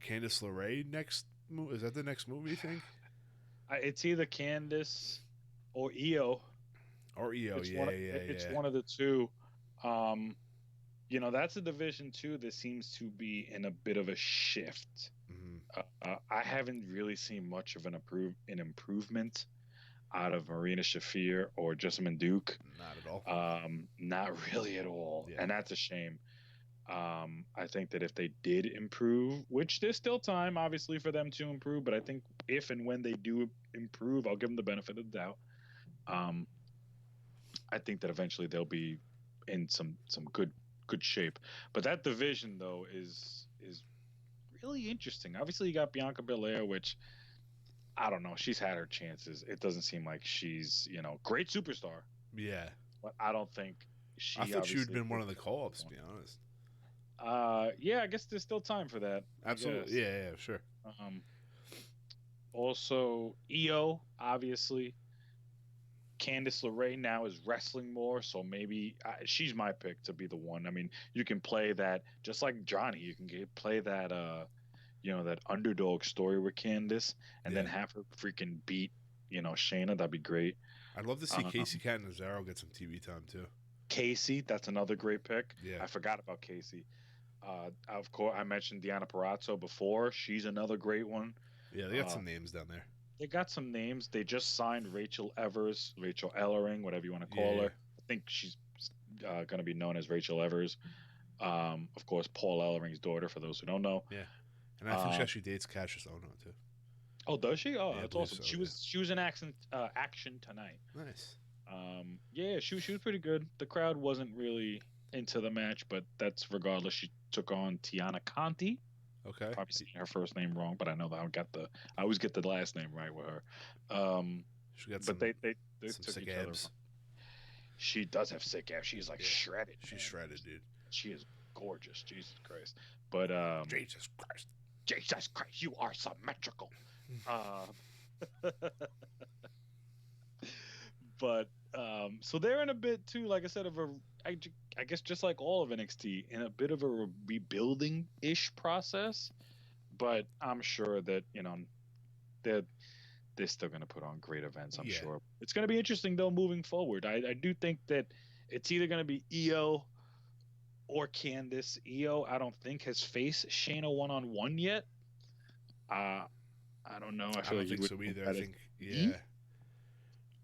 Candice LeRae next move? Is that the next move, you think? It's either Candice or Io. Or Io, it's one of the two. That's a division too that seems to be in a bit of a shift. Mm-hmm. I haven't really seen much of an improvement out of Marina Shafir or Jessamine Duke. Not at all. Not really at all. Yeah. And that's a shame. I think that if they did improve, which there's still time, obviously, for them to improve, but I think if and when they do improve, I'll give them the benefit of the doubt. I think that eventually they'll be in some good shape. But that division, though, is really interesting. Obviously, you got Bianca Belair, which I don't know. She's had her chances. It doesn't seem like she's, great superstar. Yeah. But I don't think I thought she would have been one of the call-ups, to be honest. Yeah, I guess there's still time for that. Absolutely. Yeah, sure. Also, Io, obviously. Candice LeRae now is wrestling more, so maybe she's my pick to be the one. I mean, you can play that just like Johnny. You can play that, that underdog story with Candice, and then have her freaking beat, Shayna. That'd be great. I'd love to see Casey Catanzaro get some TV time too. Casey, that's another great pick. Yeah, I forgot about Casey. Of course, I mentioned Deanna Purrazzo before. She's another great one. Yeah, they got some names down there. They got some names. They just signed Rachel Ellering, whatever you want to call her. I think she's going to be known as Rachel Evers. Of course, Paul Ellering's daughter, for those who don't know. Yeah, and I think she actually dates Cassius Ohno too. Oh, does she? Oh, yeah, that's awesome. So, she was in action tonight. Nice. Yeah, she was pretty good. The crowd wasn't really into the match, but that's regardless. She took on Tiana Conti. Okay. Probably saying her first name wrong, but I know that I always get the last name right with her. She got but they some took sick each abs. other. She does have sick abs. She's like shredded. She's shredded, dude. She is gorgeous. Jesus Christ. But Jesus Christ. Jesus Christ, you are symmetrical. Uh, but so they're in a bit too, like I said, of a I guess just like all of NXT, in a bit of a rebuilding ish process. But I'm sure that they're they're still going to put on great events. I'm Yeah, sure it's going to be interesting though moving forward. I do think that it's either going to be Io or Candice. Io, I don't think has faced Shayna one-on-one yet. Uh, I don't know. I I feel don't like you think would so think either. I that is think me. yeah,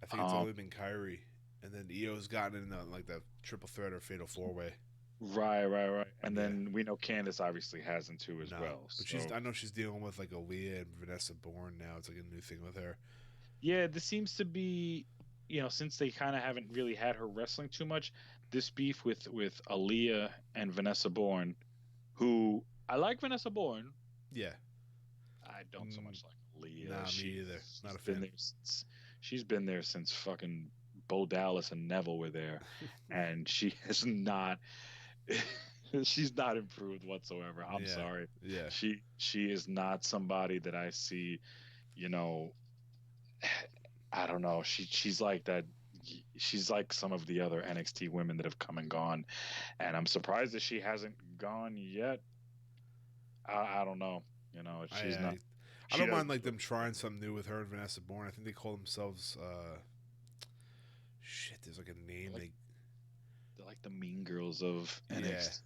I think it's Um, only been Kyrie, and then Io's gotten in like the triple threat or fatal four way. right. And Yeah, then we know Candice obviously hasn't too as nah, well. but So I know she's dealing with like Aaliyah and Vanessa Bourne now. It's like a new thing with her. yeah, this seems to be, since they kind of haven't really had her wrestling too much, this beef with Aaliyah and Vanessa Bourne, who I like Vanessa Bourne. Yeah, I don't so much like Aaliyah. nah, me either. Not She's a been fan. there since fucking Bo Dallas and Neville were there, and she has not. She's not improved whatsoever. I'm Yeah, sorry. yeah, She is not somebody that I see, you know, I don't know. She's like that. She's like some of the other NXT women that have come and gone, and I'm surprised that she hasn't gone yet. I don't know. She's not. I She don't does. mind like them trying something new with her and Vanessa Bourne. I think they call themselves shit. There's like a name. They're like the mean girls of Yeah, NXT.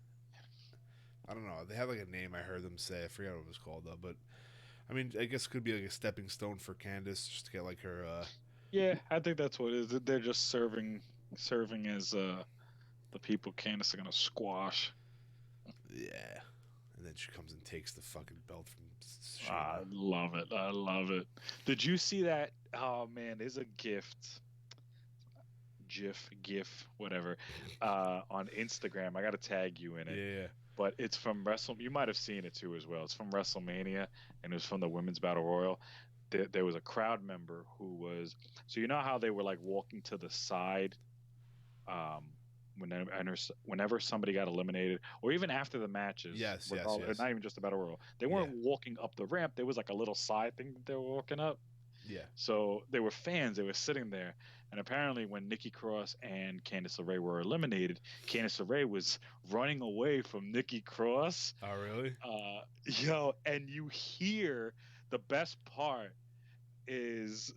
I don't know. They have like a name I heard them say. I forgot what it was called though. But I mean, I guess it could be like a stepping stone for Candice just to get like her. Yeah, I think that's what it is. They're just serving as the people Candice are gonna squash. Yeah, and then she comes and takes the fucking belt from I Shayna. love it. I love it. Did you see that? Oh man, there's a GIF, whatever, on Instagram. I got to tag you in it. Yeah, But it's from Wrestle. You might have seen it too as well. It's from WrestleMania, and it was from the Women's Battle Royal. There was a crowd member who was. So you know how they were like walking to the side, um, whenever somebody got eliminated, or even after the matches, yes, yes, regardless, yes. not even just the Battle Royal. They Yeah, weren't walking up the ramp. There was like a little side thing that they were walking up. yeah. So they were fans. They were sitting there, and apparently, when Nikki Cross and Candice LeRae were eliminated, Candice LeRae was running away from Nikki Cross. Oh, really? And you hear the best part is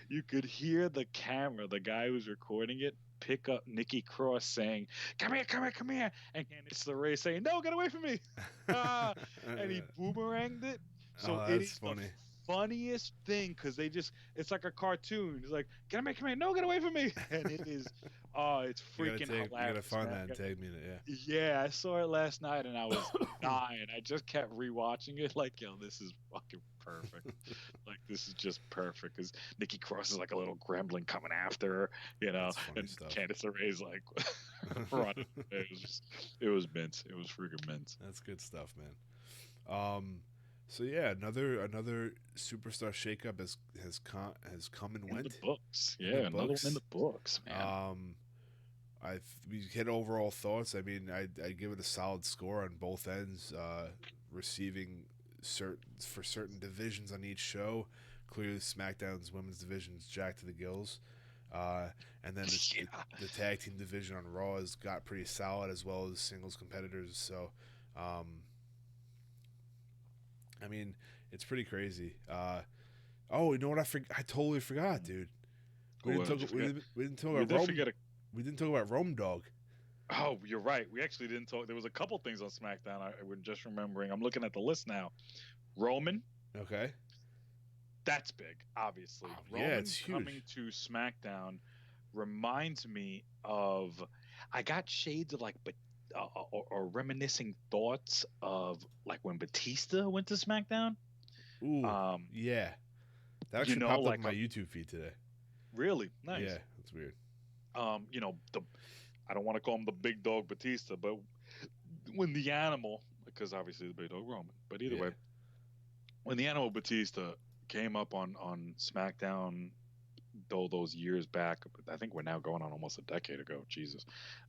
you could hear the camera, the guy who's recording it, pick up Nikki Cross saying, "Come here, come here, come here," and Candice LeRae saying, "No, get away from me!" And he boomeranged it. So Oh, it that's is the funny. funniest thing because it's like a cartoon. It's like, "Get away, come here, no, get away from me!" And it is, oh, it's freaking You gotta hilarious, find man. that and tag me in it. Yeah, I saw it last night and I was dying. I just kept rewatching it, like, yo, this is fucking perfect. Like, this is just perfect because Nikki Cross is like a little gremlin coming after her, That's funny and stuff. Candice LeRae's like running. It was mince. It was freaking mince. That's good stuff, man. So yeah, another superstar shakeup has come and In the went books, in the yeah, another one in books. the books, man. We hit overall thoughts. I mean, I give it a solid score on both ends. Receiving certain divisions on each show. Clearly, SmackDown's women's division is jacked to the gills. Uh, and then Yeah, the tag team division on Raw has got pretty solid as well as singles competitors. So, um, I mean, it's pretty crazy. Oh, you know what? I totally forgot, dude. what did you forget? We didn't talk We about did Rome. forget a. We didn't talk about Rome Dog. Oh, you're right. We actually didn't talk. There was a couple things on SmackDown. We're just remembering. I'm looking at the list now. Roman, Okay. that's big, obviously. Oh, yeah, Roman it's coming huge. to SmackDown reminds me of. I got shades of like, but or reminiscing thoughts of like when Batista went to SmackDown. Ooh, Um, yeah. That actually popped up in like my a YouTube feed today. really Yeah, nice. that's weird. The I don't want to call him the big dog Batista, but when the animal, because obviously the big dog Roman, but either Yeah. way, when the animal Batista came up on SmackDown those years back. I think we're now going on almost a decade ago. Jesus,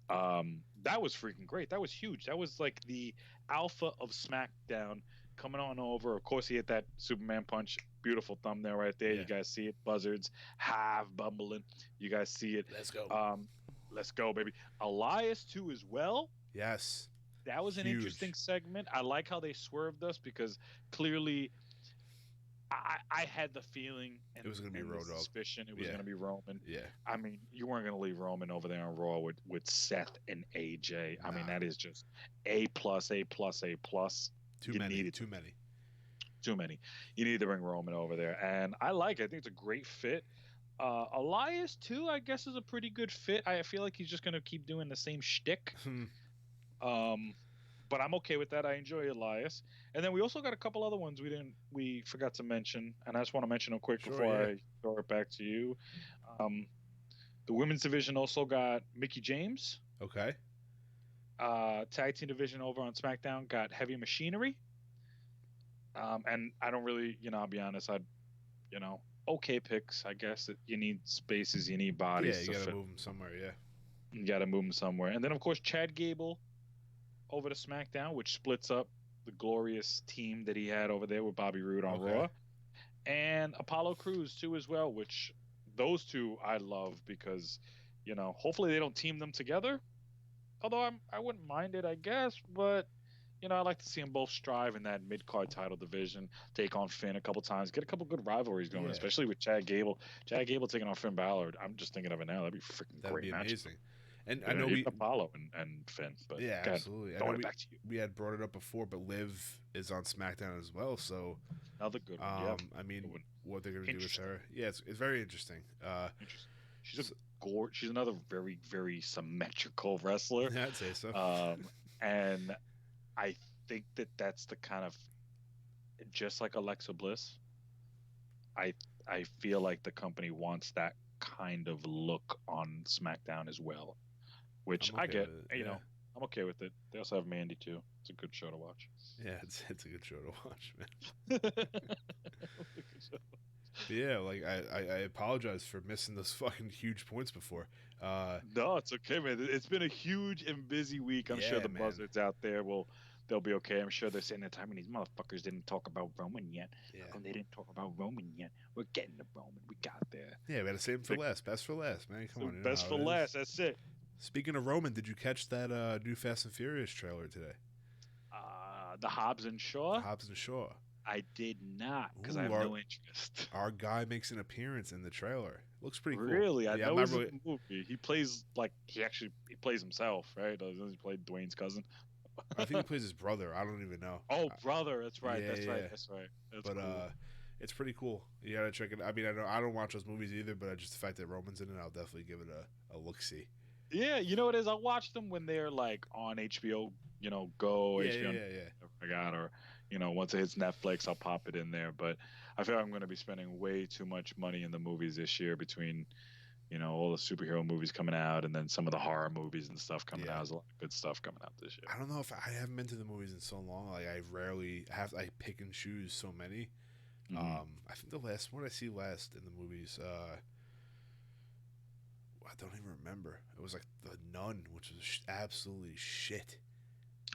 that was freaking great. That was huge. That was like the alpha of SmackDown coming on over. Of course, he hit that Superman punch. Beautiful thumbnail right there. Yeah. You guys see it. Buzzards have bumbling. You guys see it. Let's go. Let's go, baby. Elias too as well. Yes. That was an Huge. interesting segment. I like how they swerved us because clearly I had the feeling and It was gonna be and the Road Dogg. suspicion it was Yeah. going to be Roman. Yeah. I mean, you weren't going to leave Roman over there on Raw with Seth and AJ. I mean, Nah. that is just A plus, A plus, A plus. Too You many. needed Too many. Too many. You need to bring Roman over there, and I like it. I think it's a great fit. Elias too, I guess, is a pretty good fit. I feel like he's just going to keep doing the same shtick. But I'm okay with that. I enjoy Elias, and then we also got a couple other ones we forgot to mention, and I just want to mention them quick Sure, before yeah. I throw it back to you. The women's division also got Mickey James. Okay. Tag team division over on SmackDown got Heavy Machinery. And I don't really, I'll be honest, okay picks. I guess that you need spaces, you need bodies. Yeah, you to gotta fit. move them somewhere. Yeah. You got to move them somewhere. And then, of course, Chad Gable over to SmackDown, which splits up the glorious team that he had over there with Bobby Roode on Okay. Raw. And Apollo Crews, too, as well, which those two I love because, hopefully they don't team them together. Although I wouldn't mind it, I guess. But, I like to see them both strive in that mid-card title division, take on Finn a couple times, get a couple good rivalries going, Yeah. especially with Chad Gable. Chad Gable taking on Finn Balor. I'm just thinking of it now. That'd be a freaking That'd great be match. amazing. And Yeah, I know even we. Apollo and Finn, but Yeah, go ahead. absolutely. I Throwing know it back to you. we had brought it up before, but Liv is on SmackDown as well. So, Another good one. Yeah, I mean, good one. what they're gonna do with Interesting. her? Yeah, it's very interesting. Interesting. She's another very very symmetrical wrestler. I'd say so. And I think that's the kind of, just like Alexa Bliss. I feel like the company wants that kind of look on SmackDown as well, which I'm I okay get. with it, You yeah. know, I'm okay with it. They also have Mandy too. It's a good show to watch. Yeah, it's a good show to watch, man. But yeah, like I apologize for missing those fucking huge points before. No, it's okay, man. It's been a huge and busy week. I'm sure Yeah, the man. buzzards out there they'll be okay. I'm sure they're saying that time, and these motherfuckers didn't talk about Roman yet. Yeah. How come they didn't talk about Roman yet? We're getting to Roman. We got there. Yeah, we had to save him for last. Best for last, man. Come on. you know Best how for it is. last. That's it. Speaking of Roman, did you catch that new Fast and Furious trailer today? The Hobbs and Shaw. Hobbs and Shaw. I did not because I Ooh, have our- no interest. Our guy makes an appearance in the trailer. Looks pretty cool. Really, I Yeah, know I'm not he's really- in the movie. He plays like he plays himself, right? Doesn't he play Dwayne's cousin? I think he plays his brother. I don't even know. Oh, brother. That's right. Yeah, that's yeah. right. That's right. That's But cool. it's pretty cool. You gotta check it. I mean, I don't watch those movies either, but just the fact that Roman's in it, I'll definitely give it a look see. Yeah, you know what it is? I watch them when they're like on HBO, Go, Yeah, HBO, yeah. I forgot, or once it hits Netflix, I'll pop it in there. But I feel like I'm going to be spending way too much money in the movies this year between, all the superhero movies coming out and then some of the horror movies and stuff coming out. There's a lot of good stuff coming out this year. I don't know if I haven't been to the movies in so long. Like I rarely have. I pick and choose so many. Mhm. I think the last one I see last in the movies. I don't even remember. It was like The Nun, which was absolutely shit.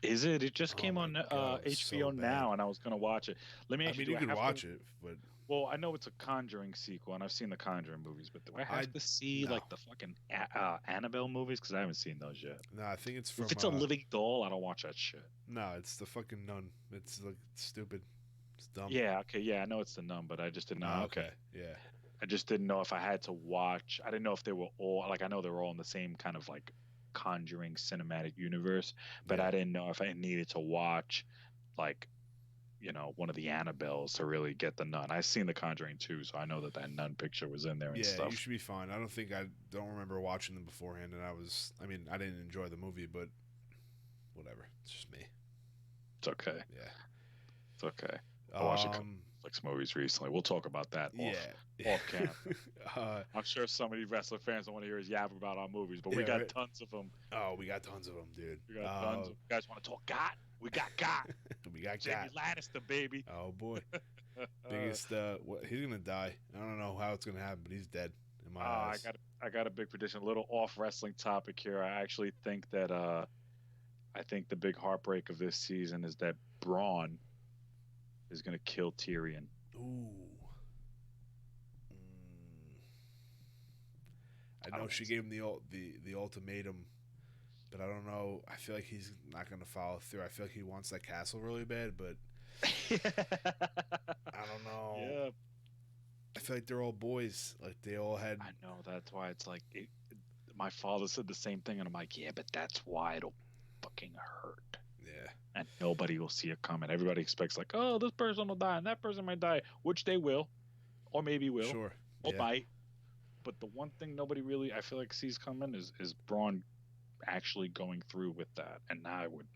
Is it? It just Oh came my on God, it was HBO so bad. now, and I was going to watch it. Let me I ask mean, you, you do I could have watch to, it, but Well, I know it's a Conjuring sequel, and I've seen the Conjuring movies, but do I have to see no. like the fucking Annabelle movies? Because I haven't seen those yet. no, I think it's from. If it's a living doll, I don't watch that shit. No, it's the fucking Nun. It's like stupid. It's dumb. Yeah, okay, yeah, I know it's the Nun, but I just didn't know. Oh, Okay. Yeah. I just didn't know if I had to watch. I didn't know if they were all like I know they were all in the same kind of like Conjuring cinematic universe, but Yeah. I didn't know if I needed to watch like one of the Annabelles to really get the Nun. I've seen the Conjuring too, so I know that Nun picture was in there and Yeah, stuff. you should be fine. I don't remember watching them beforehand, and I didn't enjoy the movie, but whatever. It's just me. It's okay. Yeah. It's okay. I watched a couple Netflix movies recently. We'll talk about that off camera. I'm sure some of these wrestler fans don't want to hear us yap about our movies, but we Yeah, got right. tons of them. Oh, we got tons of them, dude. We got tons of you guys want to talk God? We got God. We got Jamie Lannister, baby. Oh boy, biggest. He's gonna die. I don't know how it's gonna happen, but he's dead, in my I eyes. got a big prediction. A little off wrestling topic here. I actually think that I think the big heartbreak of this season is that Braun is going to kill Tyrion. Ooh. Mm. I I know don't she want gave him the ultimatum, but I don't know. I feel like he's not gonna follow through. I feel like he wants that castle really bad, but to see. I don't know. Yeah, I feel like they're all boys. Like they all had. I know. That's why it's like my father said the same thing, and I'm like, yeah, but that's why it'll fucking hurt, Yeah. and nobody will see it coming. Everybody expects like, oh, this person will die, and that person might die, which they will, or maybe will, Sure. or Yeah. might. But the one thing nobody really, I feel like, sees coming is Braun actually going through with that, and I would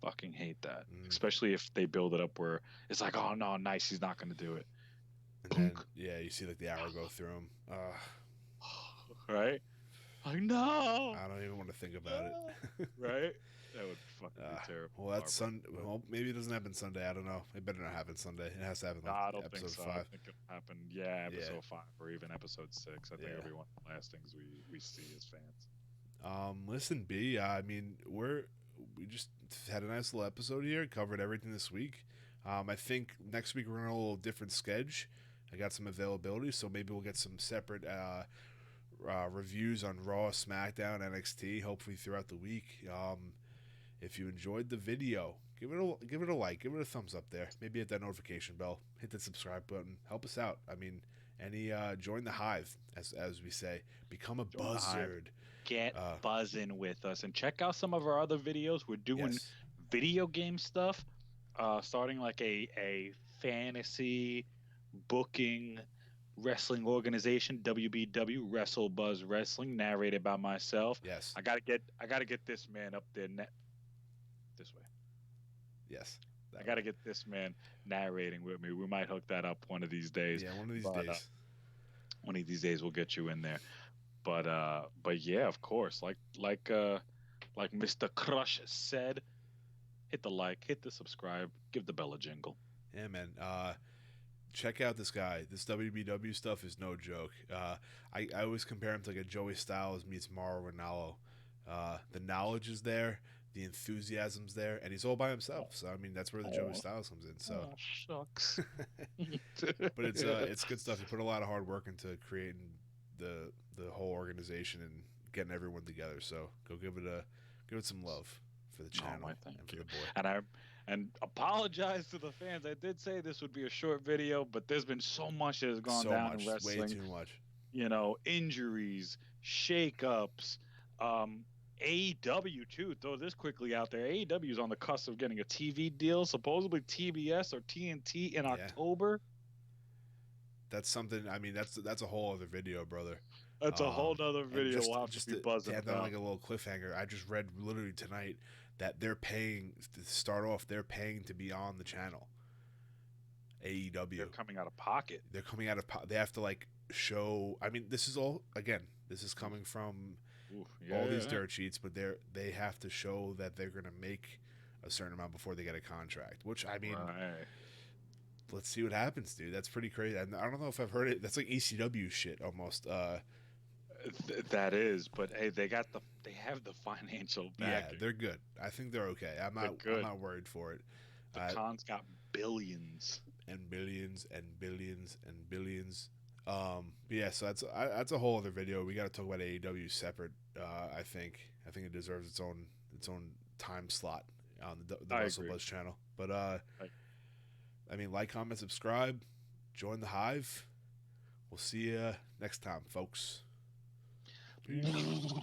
fucking hate that, Mm. especially if they build it up where it's like, oh no, nice, he's not going to do it. And Punk. then yeah, you see like the arrow go through him. Right? Like, no, I don't even want to think about it. no. Right? That would fucking be terrible. Well, that's Heartbreak. Sun. But Well, maybe it doesn't happen Sunday. I don't know. It better not happen Sunday. It has to happen no, like I don't think episode so. I five. think it'll happen. Yeah, Yeah. episode 5 or even episode 6. I think Yeah. it'll be one of the last things we see as fans. Listen, B. I mean, we just had a nice little episode here. Covered everything this week. I think next week we're on a little different schedule. I got some availability, so maybe we'll get some separate reviews on Raw, SmackDown, NXT. Hopefully throughout the week. If you enjoyed the video, give it a like, give it a thumbs up there. Maybe hit that notification bell, hit the subscribe button. Help us out. I mean, join the hive, as we say. Become a Join the hive. buzzard. Get Uh, buzzing with us and check out some of our other videos. We're doing yes. video game stuff, starting like a fantasy booking wrestling organization, WBW Wrestle Buzz Wrestling, narrated by myself. Yes. I gotta get this man up there this way. Yes. I gotta get this man narrating with me. We might hook that up one of these days. Yeah, one of these But days. one of these days we'll get you in there. But yeah, of course, like Mr. Crush said, hit the like, hit the subscribe, give the bell a jingle. Yeah, man. Check out this guy. This WBW stuff is no joke. I always compare him to like a Joey Styles meets Mauro Ranallo. The knowledge is there, the enthusiasm's there, and he's all by himself. So I mean, that's where the Joey Styles comes in. So, Oh, shucks. but it's good stuff. He put a lot of hard work into creating the whole organization and getting everyone together. So go give it some love for the channel Thank and for you. the boy. And apologize to the fans. I did say this would be a short video, but there's been so much that has gone So down much, in wrestling. way too much. You know, injuries, shakeups, AEW too. Throw this quickly out there. AEW is on the cusp of getting a TV deal, supposedly TBS or TNT in October. That's something. I mean, that's a whole other video, brother. That's a whole nother And video. just We'll have just to be to buzzing add on about. like a little cliffhanger. I just read literally tonight that they're paying to start off. They're paying to be on the channel. AEW. They're coming out of pocket. They're coming out of. They have to like show. I mean, this is all again. This is coming from Ooh, all these dirt sheets, but they have to show that they're gonna make a certain amount before they get a contract. Which I mean, Right. let's see what happens, dude. That's pretty crazy. And I don't know if I've heard it. That's like ECW shit almost. That is, but hey, they have the financial Yeah, backing. they're good. I think they're okay. I'm good. not worried for it. The Khan's got billions. And billions and billions and billions. Yeah, so that's a whole other video. We got to talk about AEW separate. I think it deserves its own time slot on the Russell Buzz channel. But I mean, like, comment, subscribe, join the hive. We'll see you next time, folks. Peace.